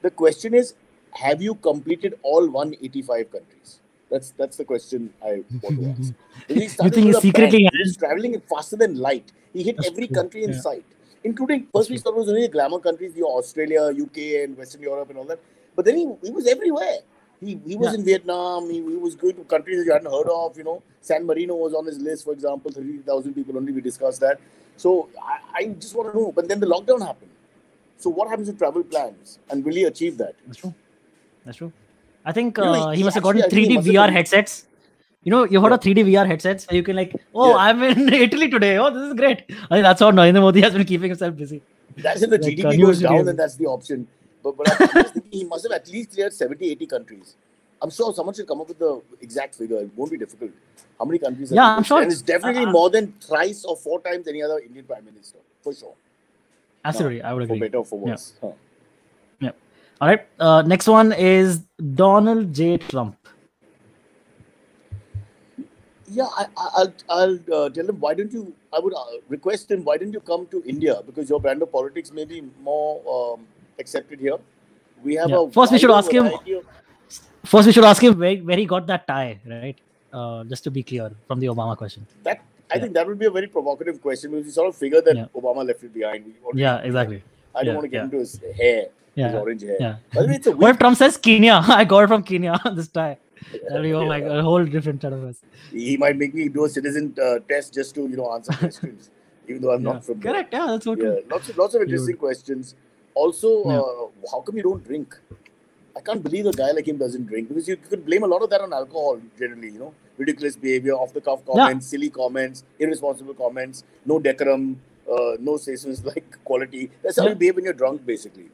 The question is, have you completed all 185 countries? That's the question I want to ask. You think he's secretly he's traveling faster than light. He hit every country in sight, including first we thought it was only the glamour countries, Australia, UK, and Western Europe and all that. But then he was everywhere. He was in Vietnam. He was going to countries that you hadn't heard of. San Marino was on his list, for example. 30,000 people only. We discussed that. So I just want to know. But then the lockdown happened. So what happens to travel plans? And will he achieve that? That's true. I think he must have gotten 3D VR headsets. You've heard of 3D VR headsets where you can I'm in Italy today. Oh, this is great. I think that's how Narendra Modi has been keeping himself busy. That's if the GDP goes down, then that's the option. But I was thinking he must have at least cleared 70, 80 countries. I'm sure someone should come up with the exact figure. It won't be difficult. How many countries? Yeah, I'm sure. And it's definitely more than thrice or 4 times any other Indian Prime Minister, for sure. Absolutely, I would agree. For better or for worse. Yeah. All right. Next one is Donald J. Trump. Yeah, I'll tell him, why don't you, I would request him, why don't you come to India? Because your brand of politics may be more accepted here. We have First, we should ask him. First, we should ask him where he got that tie, right? Just to be clear from the Obama question. I think that would be a very provocative question because we sort of figured that Obama left it behind. Exactly. I don't want to get into his hair, his orange hair. Yeah. By the way, what if Trump says Kenya? I got it from Kenya, this tie. That'll be a whole different set of us. He might make me do a citizen test just to answer questions, even though I'm not from there. Correct. Yeah, that's what. Yeah, lots of interesting questions. Also, how come you don't drink? I can't believe a guy like him doesn't drink because you could blame a lot of that on alcohol generally. Ridiculous behavior, off-the-cuff comments, silly comments, irresponsible comments, no decorum, no statements like quality. That's how you behave when you're drunk, basically.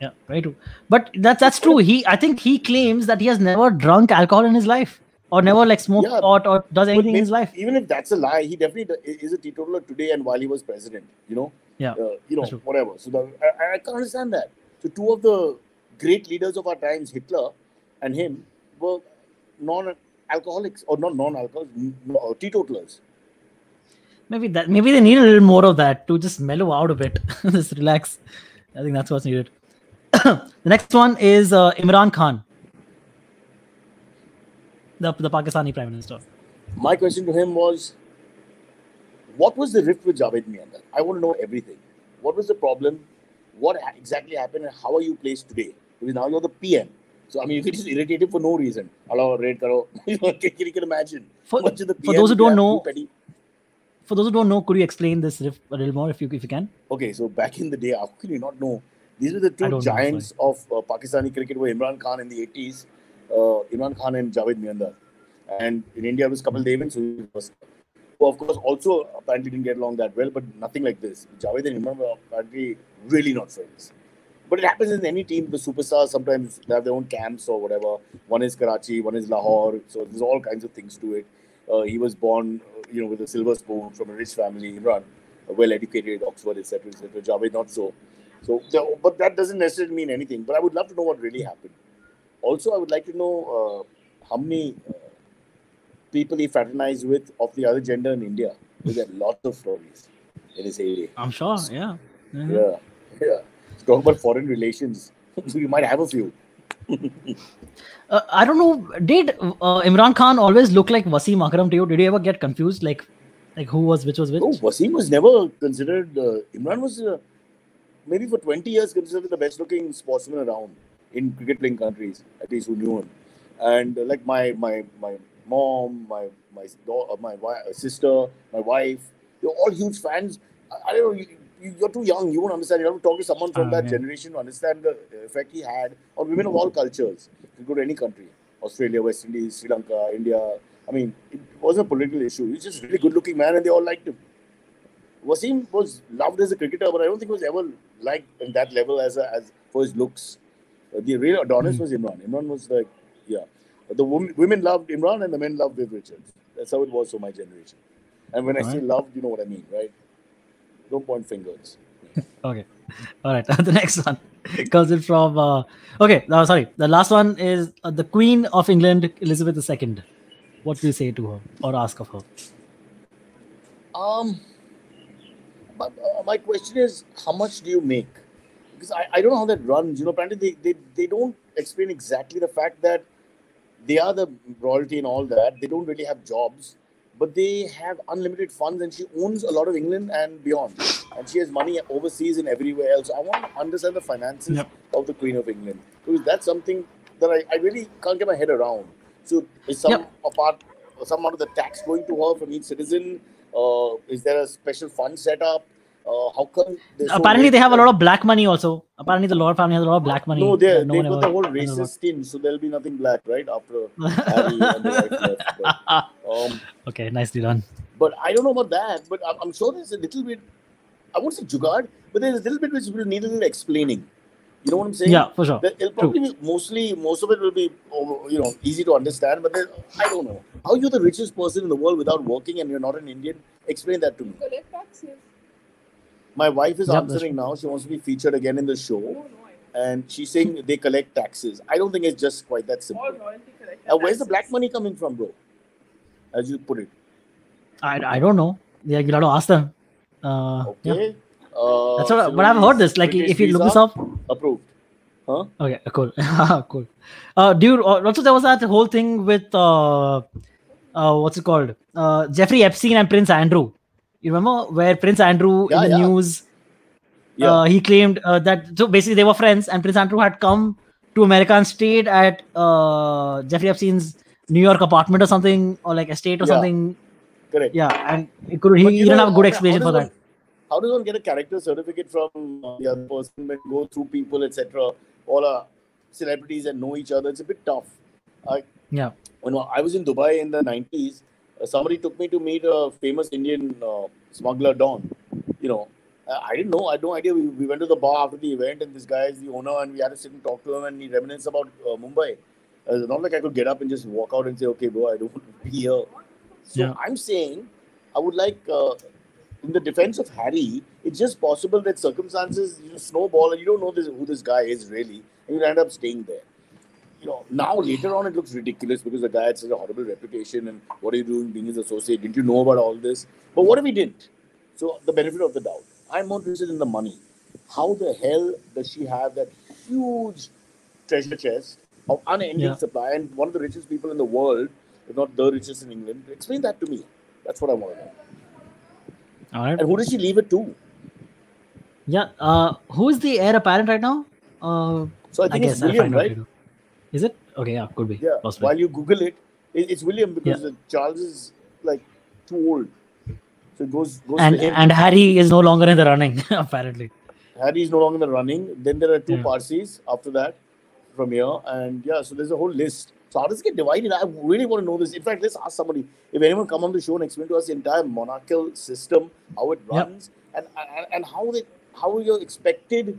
Yeah, very true. But that's true. I think he claims that he has never drunk alcohol in his life, or never smoked pot or does anything in his life. Even if that's a lie, he definitely is a teetotaler today and while he was president. Whatever. So I can't understand that. So 2 of the great leaders of our times, Hitler and him, were alcoholics or not non-alcoholics, teetotalers. Maybe they need a little more of that to just mellow out a bit. Just relax. I think that's what's needed. The next one is Imran Khan, the Pakistani Prime Minister. My question to him was, what was the rift with Javed Miandar? I want to know everything. What was the problem? What exactly happened, and how are you placed today? Because now you're the PM. So I mean, you can just irritate him for no reason. Hello, raid karo. You can imagine. For those who don't know, could you explain this rift a little more if you can? Okay, so back in the day, how can you not know? These were the two giants of Pakistani cricket, were Imran Khan in the 80s, Imran Khan and Javed Miandar. And in India, it was Kapil Dev, who of course also apparently didn't get along that well, but nothing like this. Javed and Imran were apparently really not friends. But it happens in any team. The superstars sometimes they have their own camps or whatever. One is Karachi, one is Lahore. So there's all kinds of things to it. He was born, with a silver spoon from a rich family. Imran, well-educated, Oxford, etc., etc. Javed not so. But that doesn't necessarily mean anything. But I would love to know what really happened. Also, I would like to know how many people he fraternized with of the other gender in India. He had lots of stories in his heyday. I'm sure, yeah. Yeah. Talk about foreign relations. You might have a few. I don't know. Did Imran Khan always look like Wasim Akram to you? Did you ever get confused, like who was which was which? No, Wasim was never considered. Imran was maybe for 20 years considered the best-looking sportsman around in cricket-playing countries, at least who knew him. And like my mom, my sister, my wife, they're all huge fans. I don't know. You're too young. You won't understand. You have to talk to someone from that generation to understand the effect he had on women of all cultures. If you go to any country, Australia, West Indies, Sri Lanka, India. I mean, it wasn't a political issue. He's just a really good-looking man, and they all liked him. Wasim was loved as a cricketer, but I don't think he was ever liked in that level as for his looks. The real Adonis was Imran. Imran was like, the women loved Imran and the men loved Viv Richards. That's how it was for my generation. And when I say loved, you know what I mean, right? Don't point fingers. Okay. All right. The next one comes in from... The last one is the Queen of England, Elizabeth II. What do you say to her or ask of her? My question is, how much do you make? Because I don't know how that runs. Apparently they don't explain exactly the fact that they are the royalty and all that. They don't really have jobs, but they have unlimited funds, and she owns a lot of England and beyond. And she has money overseas and everywhere else. I want to understand the finances of the Queen of England, because that's something that I really can't get my head around. So is some amount of the tax going to her from each citizen? Is there a special fund set up? How come? Apparently, they have a lot of black money also. Apparently, the Lord family has a lot of black money. No, they've got the whole racist thing, so there'll be nothing black, right? After Harry and the wife left. But, okay, nicely done. But I don't know about that. But I'm sure there's a little bit, I won't say jugaad, but there's a little bit which will need a little explaining. You know what I'm saying? Yeah, for sure. It'll probably be most of it will be, easy to understand. But I don't know. How you're the richest person in the world without working and you're not an Indian? Explain that to me. Collect taxes. My wife is answering now. She wants to be featured again in the show. And she's saying they collect taxes. I don't think it's just quite that simple. All royalty collect Where's the black money coming from, bro? As you put it. I don't know. Yeah, you'll have to ask them. Okay. That's what. But I've heard this. Like, if you look this up, approved. Huh? Okay, cool. Cool. Dude, also there was that whole thing with what's it called? Jeffrey Epstein and Prince Andrew. You remember where Prince Andrew in the news? He claimed that so basically they were friends, and Prince Andrew had come to America and stayed at Jeffrey Epstein's New York apartment or something, or like estate or something. Correct. Yeah, and he didn't have a good explanation for that. How does one get a character certificate from the other person when go through people, etc.? All are celebrities and know each other. It's a bit tough. When I was in Dubai in the 90s, somebody took me to meet a famous Indian smuggler, Don. I didn't know. I had no idea. We went to the bar after the event, and this guy is the owner, and we had to sit and talk to him, and he reminisced about Mumbai. It's not like I could get up and just walk out and say, okay, bro, I don't want to be here. So I'm saying, I would like, in the defense of Harry, it's just possible that circumstances snowball and you don't know who this guy is really, and you end up staying there. now later on it looks ridiculous because the guy had such a horrible reputation and what are you doing being his associate? Didn't you know about all this? But what if he didn't? So the benefit of the doubt. I'm more interested in the money. How the hell does she have that huge treasure chest of unending supply and one of the richest people in the world, if not the richest in England? Explain that to me. That's what I want to know. All right. And who does she leave it to? Yeah. Who is the heir apparent right now? So I think it's William, right? Is it? Okay, yeah, could be. Yeah. Possibly. While you Google it, it's William because Charles is like too old. So it goes and Harry is no longer in the running, apparently. Harry is no longer in the running. Then there are two Parsis after that from here. And so there's a whole list. So how does it get divided? I really want to know this. In fact, let's ask somebody. If anyone come on the show and explain to us the entire monarchical system, how it runs, and how you're expected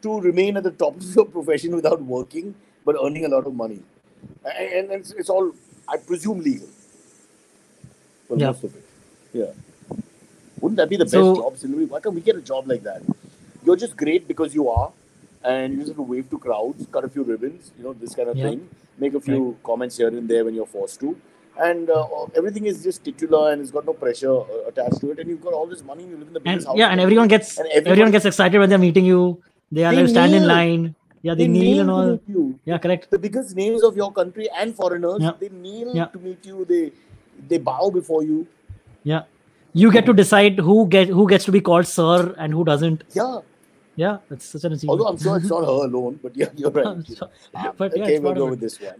to remain at the top of your profession without working, but earning a lot of money. And it's all, I presume, legal. For most of it. Yeah. Wouldn't that be the best job, Sylvie? Why can't we get a job like that? You're just great because you are, and you just have to wave to crowds, cut a few ribbons, this kind of thing. Make a few comments here and there when you're forced to. And everything is just titular and it's got no pressure attached to it. And you've got all this money and you live in the biggest house. Yeah, and everyone gets excited when they're meeting you. They stand in line. Yeah, they kneel and all. Yeah, correct. The biggest names of your country and foreigners, they kneel to meet you. They bow before you. Yeah. You get to decide who gets to be called sir and who doesn't. Yeah. Yeah, that's such an achievement. Although I'm sure it's not her alone, but yeah, you're right. Okay, we'll go with this one.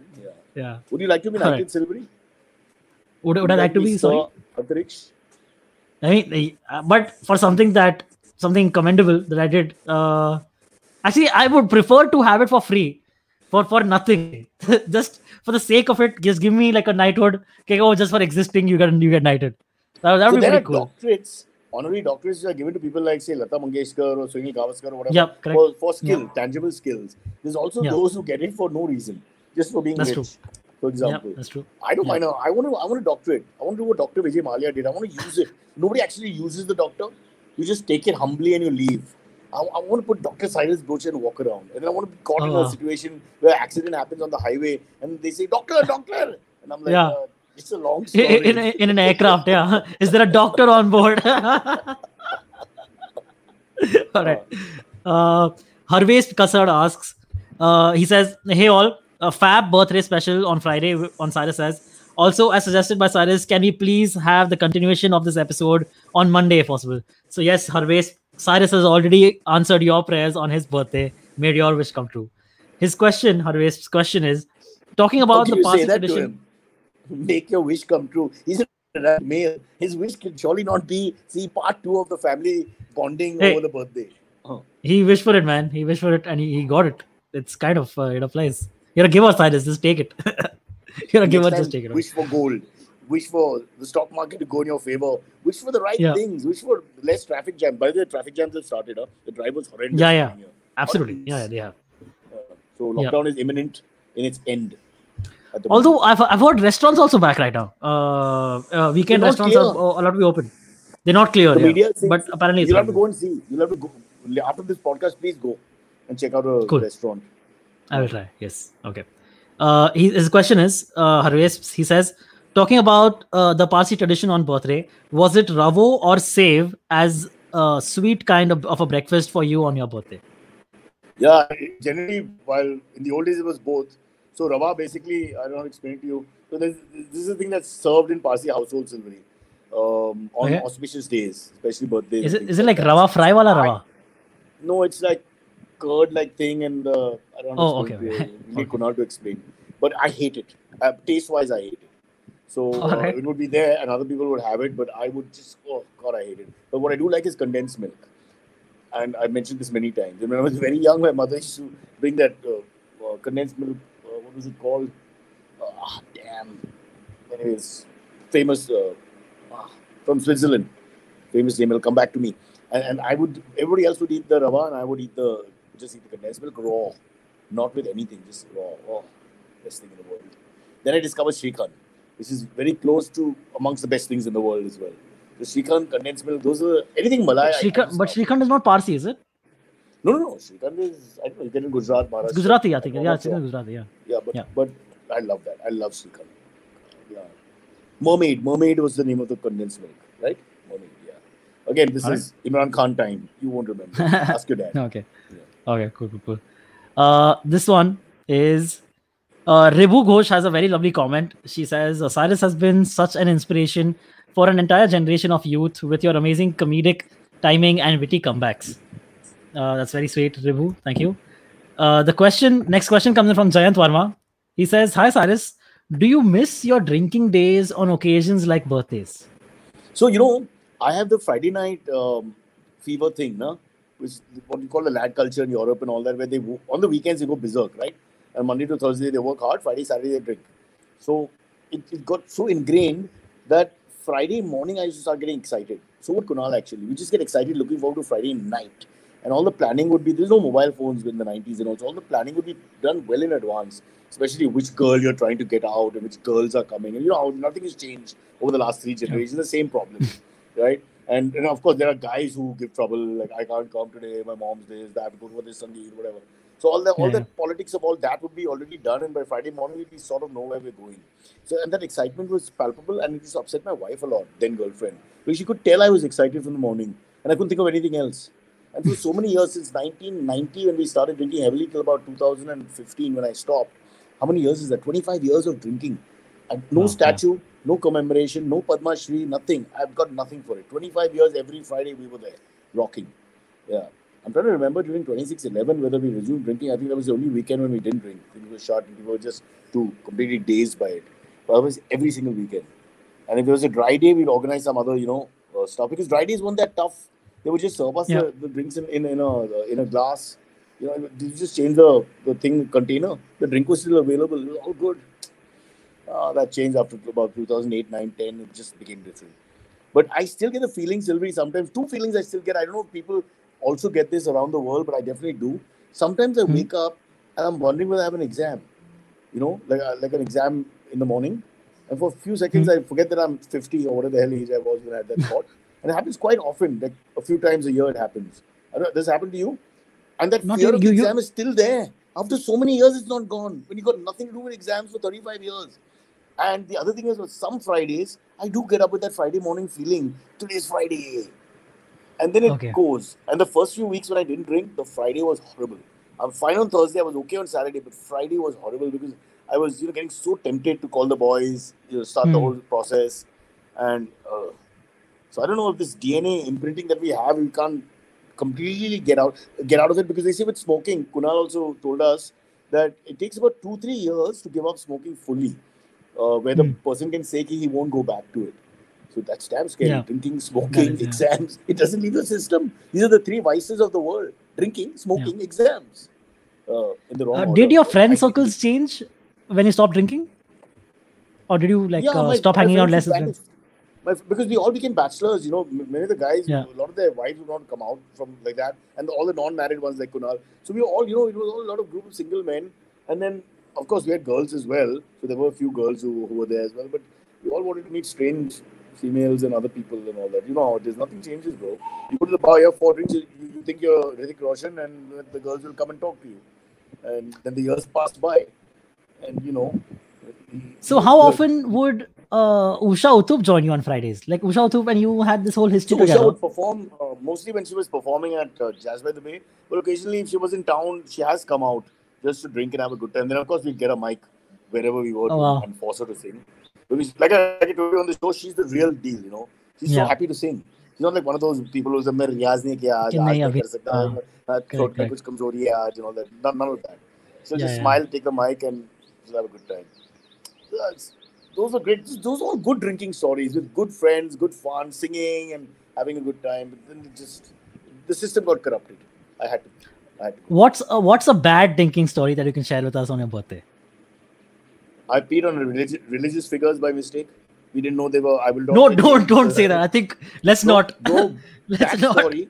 Yeah. Would you like to be knighted, Silvery? Would I like to be? Sorry. Antariksh? I mean, but for something commendable that I did. Actually, I would prefer to have it for free, for nothing, just for the sake of it. Just give me like a knighthood. Okay, just for existing, you get knighted. That would be pretty cool. Doctorates, honorary doctorates are given to people like, say, Lata Mangeshkar or Sunil Gavaskar or whatever. Yeah, correct. For skill, tangible skills. There's also those who get it for no reason, just for being rich. True. For example, that's true. I don't mind. I want a doctorate. I want to do what Dr. Vijay Mallya did. I want to use it. Nobody actually uses the doctor. You just take it humbly and you leave. I want to put Dr. Cyrus brooch and walk around. And then I want to be caught in a situation where an accident happens on the highway and they say, doctor. And I'm like, it's a long story. In an aircraft, Is there a doctor on board? All right. Harvesh Kasad asks, he says, hey all, a fab birthday special on Friday on Cyrus says. Also, as suggested by Cyrus, can we please have the continuation of this episode on Monday if possible? So yes, Harvesh, Cyrus has already answered your prayers on his birthday, made your wish come true. Harvesh's question is, talking about the past tradition. Make your wish come true. He's a male. His wish can surely not be part 2 of the family bonding over the birthday. He wished for it, man. He wished for it and he got it. It's kind of, it applies. You're a giver, Cyrus. Just take it. You're a giver, just take it. Wish for gold. Wish for the stock market to go in your favor. Wish for the right things. Wish for less traffic jam. By the way, traffic jams have started. The drive was horrendous. Yeah. Absolutely. Yeah, they have. So lockdown is imminent in its end. Although I've heard restaurants also back right now. Weekend restaurants are allowed to be open. They're not clear. The media but apparently it's you'll have to go and see. You'll have to go after this podcast. Please go and check out a restaurant. I will try. Yes. Okay. His question is, Harvesh, he says, talking about the Parsi tradition on birthday, was it ravo or save as a sweet kind of a breakfast for you on your birthday? Yeah, generally, while in the old days it was both. So rava basically, I don't know how to explain it to you. So this is a thing that's served in Parsi households, Silvery, on auspicious days, especially birthdays. Is it like rava fry wala rava? No, it's like curd-like thing, and I don't know. Really could not to explain, but I hate it. Taste-wise, I hate it. So it would be there, and other people would have it, but I would just I hate it. But what I do like is condensed milk, and I mentioned this many times. When I was very young, my mother used to bring that condensed milk. What was it called? Anyways, famous from Switzerland. Famous name. It'll come back to me. And everybody else would eat the rava, and I would just eat the condensed milk raw, not with anything, just raw. Oh, best thing in the world. Then I discovered Shrikhand, which is very close to amongst the best things in the world as well. The Shrikhand, condensed milk, those are anything Malay. But Shrikhand is not Parsi, is it? No. Srikhand is, I don't know, you get in Gujarat, Maharashtra. It's Gujarati, I think. I'm Yeah, not it's sure. Gujarati. Yeah. Yeah, but I love that. I love Srikhand. Yeah. Mermaid was the name of the condensed milk, right? Mermaid, yeah. Again, this is Imran Khan time. You won't remember. Ask your dad. Okay. Yeah. Okay. Cool. This one is Ribu Ghosh has a very lovely comment. She says, Cyrus has been such an inspiration for an entire generation of youth with your amazing comedic timing and witty comebacks. That's very sweet, Ribu. Thank you. Next question comes in from Jayant Varma. He says, hi, Cyrus. Do you miss your drinking days on occasions like birthdays? So, you know, I have the Friday night fever thing, no? Which is what you call the lad culture in Europe and all that, where on the weekends they go berserk, right? And Monday to Thursday they work hard, Friday, Saturday they drink. So it got so ingrained that Friday morning I used to start getting excited. So would Kunal actually. We just get excited looking forward to Friday night. And all the planning would be, there's no mobile phones in the 90s and also all the planning would be done well in advance, especially which girl you're trying to get out and which girls are coming. And you know how nothing has changed over the last 3 generations, the same problem, right? And of course, there are guys who give trouble, like, I can't come today, my mom's this, that, go for this Sunday, whatever. So all the politics of all that would be already done, and by Friday morning we'd be sort of know where we're going. So, and that excitement was palpable, and it just upset my wife a lot, then girlfriend, because she could tell I was excited from the morning, and I couldn't think of anything else. And for so many years, since 1990 when we started drinking heavily till about 2015 when I stopped, how many years is that? 25 years of drinking. And no statue, no commemoration, no Padma Shri, nothing. I've got nothing for it. 25 years, every Friday we were there, rocking. Yeah. I'm trying to remember during 26/11 whether we resumed drinking. I think that was the only weekend when we didn't drink. I think it was short. We were just too completely dazed by it. But it was every single weekend. And if there was a dry day, we'd organize some other, stuff. Because dry days weren't that tough. They would just serve us the drinks in a glass. You know, you just change the container. The drink was still available. It was all good. That changed after about 2008, 9, 10. It just became different. But I still get the feeling, Sylvie, sometimes. Two feelings I still get. I don't know if people also get this around the world, but I definitely do. Sometimes I wake up and I'm wondering whether I have an exam. You know, like an exam in the morning. And for a few seconds, I forget that I'm 50 or whatever the hell age I was when I had that thought. And it happens quite often. Like a few times a year it happens. I don't know, does this happen to you? And that fear of the exam is still there. After so many years, it's not gone. When you got nothing to do with exams for 35 years. And the other thing is, with some Fridays, I do get up with that Friday morning feeling, today's Friday. And then it goes. And the first few weeks when I didn't drink, the Friday was horrible. I'm fine on Thursday, I was okay on Saturday, but Friday was horrible because I was, getting so tempted to call the boys, start the whole process. And so I don't know if this DNA imprinting that we have, we can't completely get out of it, because they say with smoking, Kunal also told us that it takes about 2-3 years to give up smoking fully. Where the person can say he won't go back to it. So that's damn scary. Yeah. Drinking, smoking, exams. It doesn't leave the system. These are the 3 vices of the world. Drinking, smoking, exams. In the wrong order. Did your friend circles change when you stopped drinking? Or did you stop hanging out less? Because we all became bachelors, many of the guys, a lot of their wives would not come out from like that. And all the non-married ones like Kunal. So we all, it was all a lot of group of single men. And then of course, we had girls as well. So there were a few girls who were there as well. But we all wanted to meet strange females and other people and all that. You know how it is. Nothing changes, bro. You go to the bar, you have 4 drinks, you think you're Hrithik Roshan, and the girls will come and talk to you. And then the years passed by. And, So how often would Usha Uthup join you on Fridays? Like Usha Uthup, and you had this whole history together. Usha would perform mostly when she was performing at Jazz by the Bay. But occasionally, if she was in town, she has come out just to drink and have a good time. Then, of course, we'd get a mic wherever we were and force her to sing. Because, like I told you on the show, she's the real deal, She's so happy to sing. She's not like one of those people who's like, रियाज नहीं किया आज नहीं कर सकता throat में कुछ कमजोरी है आज and all that. None of that. So just smile, take the mic, and just have a good time. Those are great. Those are all good drinking stories with good friends, good fun, singing and having a good time. But then the system got corrupted. I had to. What's a bad drinking story that you can share with us on your birthday? I peed on religious figures by mistake. We didn't know they were. I will not. No, don't say that. I think let's not. Let's not. Story.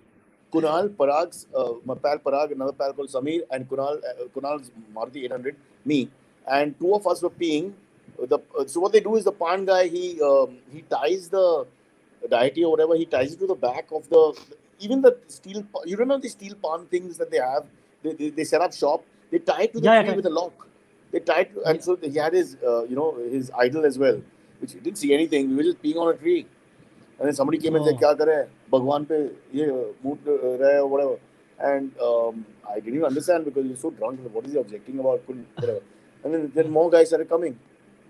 Kunal, Parag's, my pal Parag, another pal called Samir, and Kunal's Maruti 800, me, and 2 of us were peeing. So what they do is the pan guy, he ties the deity or whatever, he ties it to the back of the even the steel. You remember the steel palm things that they have? They set up shop. They tie it to the tree with a lock. They tied, and so he had his his idol as well, which he didn't see anything. We were just peeing on a tree, and then somebody came and said, "Kya kare? Bhagwan pe ye mood rahe or whatever." And I didn't even understand because he was so drunk. What is he objecting about? Whatever. And then more guys started coming,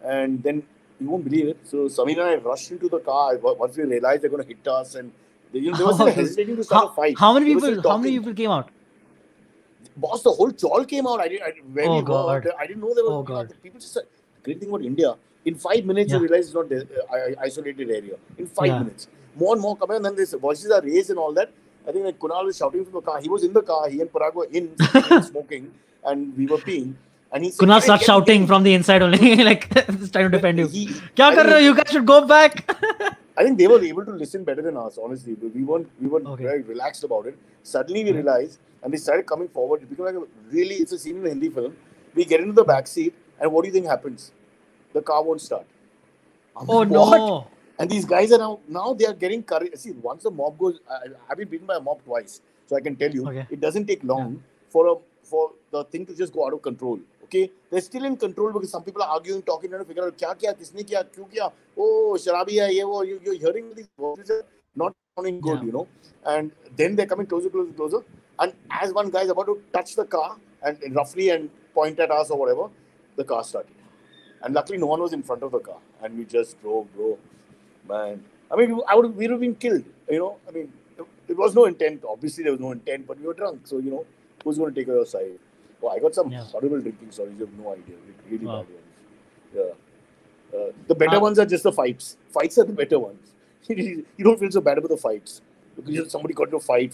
and then you won't believe it. So Samir and I rushed into the car once we realized they're going to hit us, and they were still hesitating to start a fight. How many people came out? Boss, the whole chawl came out. I didn't know there was. People just said, great thing about India. In 5 minutes, you realize it's not isolated area. In 5 minutes, more and more coming, and then these voices are raised and all that. I think like Kunal was shouting from the car. He was in the car. He and Parag were in smoking, and we were peeing. And he said, Kunal starts shouting from the inside only, like trying to defend you. Kya kar rahe ho? You guys should go back. I think they were able to listen better than us. Honestly, we weren't very relaxed about it. Suddenly, we realized. And they started coming forward. It became like it's a scene in a Hindi film. We get into the back seat, and what do you think happens? The car won't start. No! And these guys are now they are getting courage. See, once the mob goes, I've been beaten by a mob twice, so I can tell you, it doesn't take long for the thing to just go out of control. Okay, they're still in control because some people are arguing, talking, trying to figure out kya kiya, kisne kiya, kyun kiya. Oh, sharabi hai, ye wo. You're hearing these voices not sounding good, you know. And then they're coming closer. And as one guy is about to touch the car and roughly and point at us or whatever, the car started. And luckily, no one was in front of the car, and we just drove, bro. Man, I mean, we would have been killed. You know, I mean, there was no intent. Obviously, there was no intent, but we were drunk, so you know, who's going to take our side? Oh, I got some horrible drinking stories. You have no idea. Like, really bad ones. Yeah. The better ones are just the fights. Fights are the better ones. You don't feel so bad about the fights. Because somebody got to fight,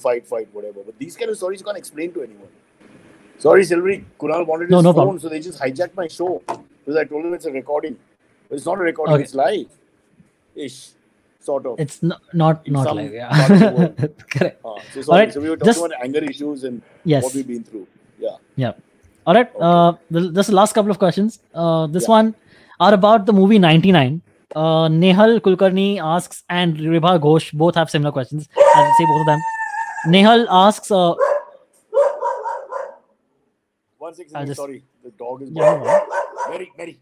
whatever. But these kind of stories you can't explain to anyone. Sorry, Silvery. Kunal wanted his phone, so they just hijacked my show. Because I told them it's a recording. But it's not a recording, it's live. Ish. Sort of. It's not live, yeah. Correct. So sorry. So we were talking about anger issues and what we've been through. Yeah. All right. Just the last couple of questions. This one are about the movie 99. Nehal Kulkarni asks, and Ribha Ghosh both have similar questions. I'll say both of them. Nehal asks. 1 second, sorry, the dog is very.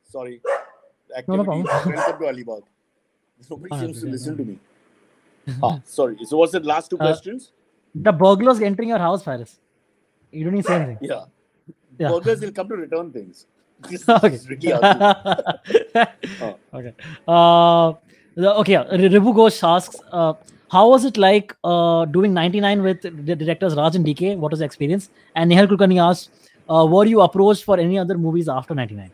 Sorry. No problem. Welcome to Alibag. Nobody seems to listen to me. Sorry. So what's the last two questions? The burglars entering your house, Faris. You don't need to say anything. Yeah. Burglars will come to return things. Okay. Really okay. Ribu Ghosh asks, how was it like doing 99 with the directors Raj and DK? What was the experience? And Nehal Kulkarni asks, were you approached for any other movies after 99?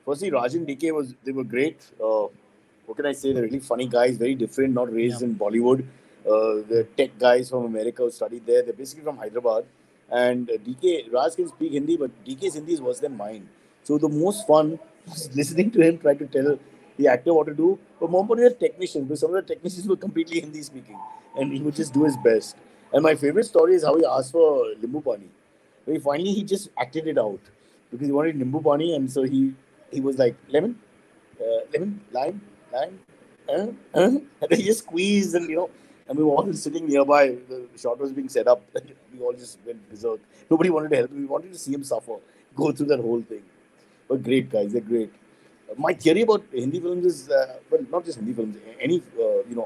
Firstly, Raj and DK they were great. What can I say? They're really funny guys, very different, not raised in Bollywood. They're tech guys from America who studied there. They're basically from Hyderabad. And Raj can speak Hindi, but DK's Hindi is worse than mine. So the most fun was listening to him try to tell the actor what to do. But more importantly, the technicians, because some of the technicians were completely Hindi speaking. And he would just do his best. And my favorite story is how he asked for Limbu Pani. Finally, he just acted it out. Because he wanted Limbu Pani, and so he was like, lemon, lime, and then he just squeezed, and and we were all sitting nearby. The shot was being set up. We all just went berserk. Nobody wanted to help him. We wanted to see him suffer, go through that whole thing. But great guys, they're great. My theory about Hindi films is, well, not just Hindi films, any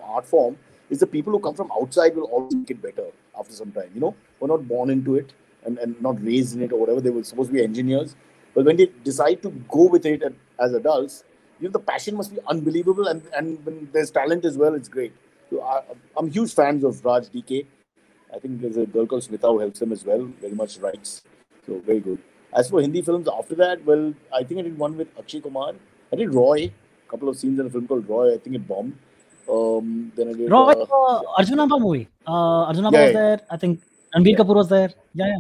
art form, is the people who come from outside will always make it better after some time. We're not born into it and not raised in it or whatever. They were supposed to be engineers, but when they decide to go with it as adults, the passion must be unbelievable, and when there's talent as well, it's great. So I'm huge fans of Raj DK. I think there's a girl called Smita who helps him as well, very much writes. So very good. As for Hindi films after that, well, I think I did one with Akshay Kumar. I did Roy, a couple of scenes in a film called Roy. I think it bombed. Then I did Roy, Arjun Amba movie. Arjun Amba was there. I think Ranbir Kapoor was there. Yeah.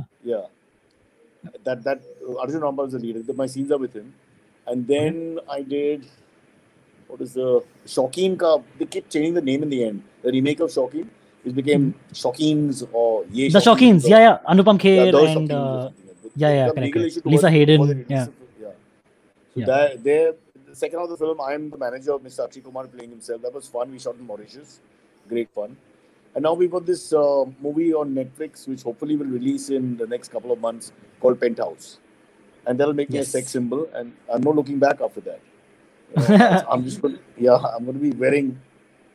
That Arjun Amba was the leader. My scenes are with him. And then I did, what is the Shaukin ka? They kept changing the name in the end. The remake of Shaukin, which became Shaukins or Ye The Shaukins, Anupam Kher and correct. Lisa Hayden. So the second half of the film, I am the manager of Mr. Akshay Kumar playing himself. That was fun. We shot in Mauritius. Great fun. And now we've got this movie on Netflix, which hopefully will release in the next couple of months, called Penthouse. And that'll make me a sex symbol. And I'm not looking back after that. I'm going to be wearing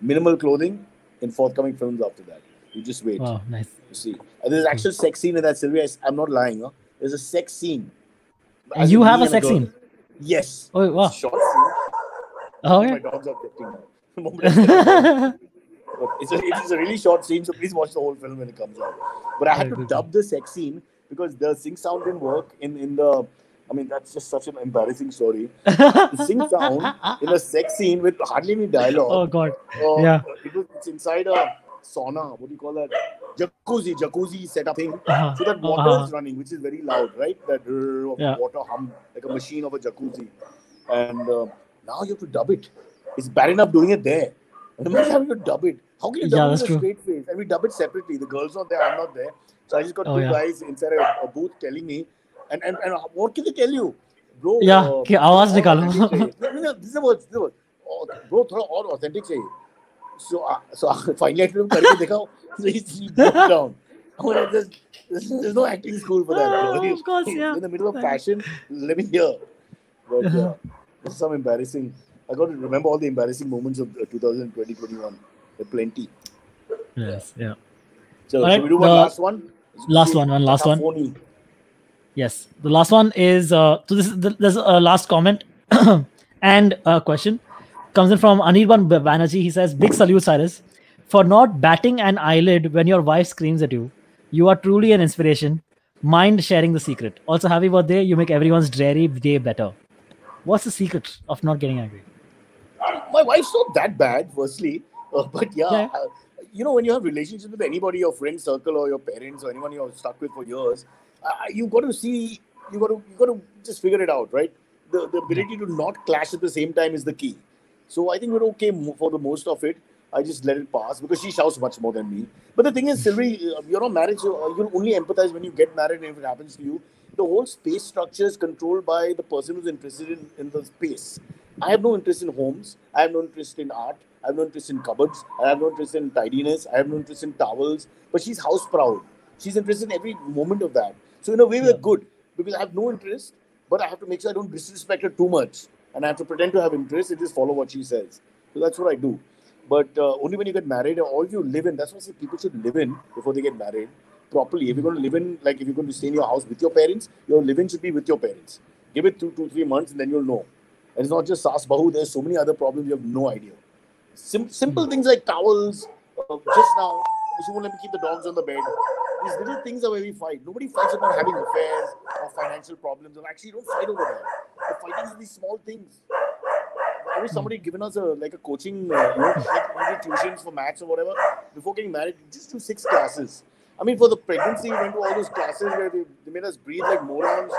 minimal clothing in forthcoming films after that. You just wait. Wow, nice. You see. And there's actual sex scene in that, Sylvia. I'm not lying. Huh? There's a sex scene. And you have a sex scene? Yes. Oh, wow. Short scene. Oh, yeah. My dogs are protecting now. It's a really short scene, so please watch the whole film when it comes out. But I had to dub the sex scene because the sync sound didn't work in the... I mean, that's just such an embarrassing story. The sync sound in a sex scene with hardly any dialogue. Oh, God. It's inside a sauna. What do you call that? Jacuzzi setup thing. So that water is running, which is very loud, right? That water hum, like a machine of a jacuzzi. And now you have to dub it. It's bad enough doing it there. And imagine having to dub it. How can you dub it with a straight face? And we dub it separately. The girl's not there, I'm not there. So I just got two guys inside a booth telling me. And what can they tell you? Bro, आवाज निकालो. This is the word. Bro, थोड़ा और authentic चाहिए. So finally I had to करके देखा. So he broke down. There's no acting school for that. Of course, In the middle of passion, let me hear. But there's some embarrassing. I got to remember all the embarrassing moments of 2020-21. There are plenty. Yes, yeah. So should we do one last one? Last one. Yes, the last one is so there's a last comment and a question comes in from Anirban Banerjee. He says, "Big salute, Cyrus, for not batting an eyelid when your wife screams at you. You are truly an inspiration. Mind sharing the secret. Also, happy birthday. You make everyone's dreary day better. What's the secret of not getting angry?" My wife's not that bad, firstly, but when you have relationships with anybody, your friend circle or your parents or anyone you're stuck with for years. You got to just figure it out, right? The ability to not clash at the same time is the key. So I think we're okay for the most of it. I just let it pass because she shouts much more than me. But the thing is, Sylvie, you're not married, so you'll only empathize when you get married and if it happens to you. The whole space structure is controlled by the person who's interested in the space. I have no interest in homes. I have no interest in art. I have no interest in cupboards. I have no interest in tidiness. I have no interest in towels. But she's house proud. She's interested in every moment of that. So in a way, we're good because I have no interest, but I have to make sure I don't disrespect her too much. And I have to pretend to have interest and just follow what she says. So that's what I do. But only when you get married, or you live in, that's why I say people should live in before they get married properly. If you're going to live in, like if you're going to stay in your house with your parents, your living should be with your parents. Give it 2-3 months and then you'll know. And it's not just Saas Bahu, there's so many other problems you have no idea. Simple things like towels. Just now, she won't let me keep the dogs on the bed. These little things are where we fight. Nobody fights about having affairs or financial problems. Or actually, don't fight over that. The fighting is these small things. I wish somebody had given us a coaching, like tuitions for maths or whatever. Before getting married, just do 6 classes. I mean, for the pregnancy, we went to all those classes where they made us breathe like morons.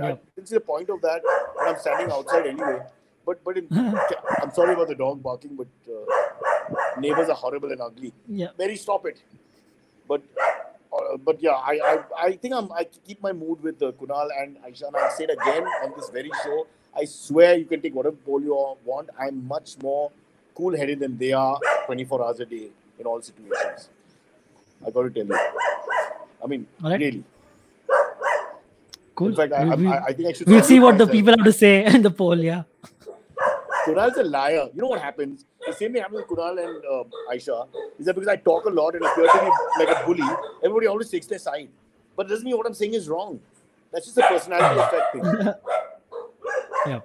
I didn't see the point of that. And I'm standing outside anyway. But I'm sorry about the dog barking, but neighbors are horrible and ugly. Yeah. Mary, stop it. But yeah, I think I keep my mood with Kunal and Aisha. And I'll say it again on this very show. I swear you can take whatever poll you want. I'm much more cool-headed than they are 24 hours a day in all situations. I got to tell you. I mean, really. Cool. In fact, I think I should... We'll see what the people have to say in the poll, yeah. Kunal's a liar. You know what happens? The same thing happens with Kunal and Aisha. Is that because I talk a lot and appear to be like a bully, everybody always takes their side. But it doesn't mean what I'm saying is wrong. That's just a personality effect thing. Yeah.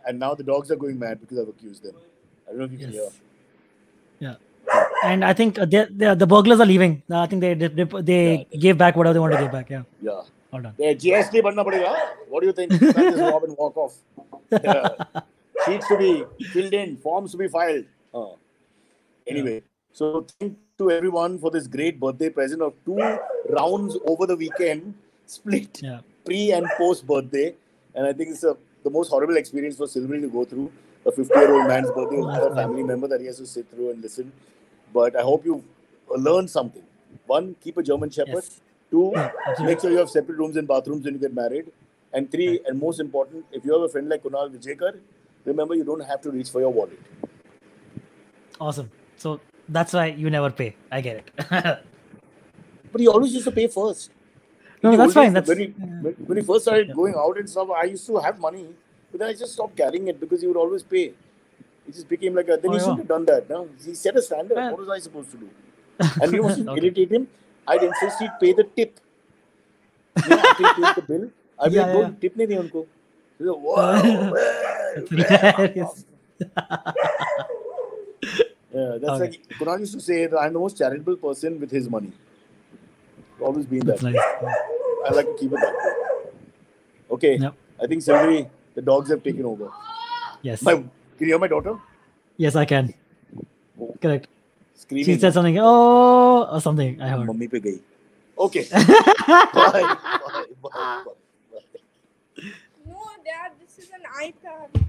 And now the dogs are going mad because I've accused them. I don't know if you can hear. Yeah. And I think the burglars are leaving. I think they gave back whatever they want to give back. Yeah. Yeah. Hold on. GST banna padega. What do you think? Just rob and walk off. Sheets to be filled in, forms to be filed. Anyway, so thank to everyone for this great birthday present of 2 rounds over the weekend, split pre and post birthday. And I think it's the most horrible experience for Sylvie to go through. A 50-year-old man's birthday with a family member that he has to sit through and listen. But I hope you learned something. 1, keep a German Shepherd. Yes. 2, make sure you have separate rooms and bathrooms when you get married. And 3, and most important, if you have a friend like Kunal Vijayekar, remember, you don't have to reach for your wallet. Awesome. So that's why you never pay. I get it. But you always used to pay first. No, In the that's old fine. days, That's when you first started going out and stuff, I used to have money, but then I just stopped carrying it because you would always pay. It just became like a. Then Oh, he yeah. shouldn't have done that. No, he set a standard. Well- What was I supposed to do? And you know what should Okay. irritate him? I'd insist he'd pay the tip. You know, after he paid the bill, I'd be Yeah, like, yeah, "Don't tip nahi unko." He's like, "Wow, That's hilarious. yeah, that's Okay. like Kunal used to say that I'm the most charitable person with his money. Always been that. That's nice. I like to keep it that way. Okay, Yep. I think Sylvie, the dogs have taken over. Yes. Can you hear my daughter? Yes, I can. Correct. Screaming. She said something. Oh, or something. I heard. Mummy pe gayi. Okay. Bye. Bye. No, Dad, this is an iPad.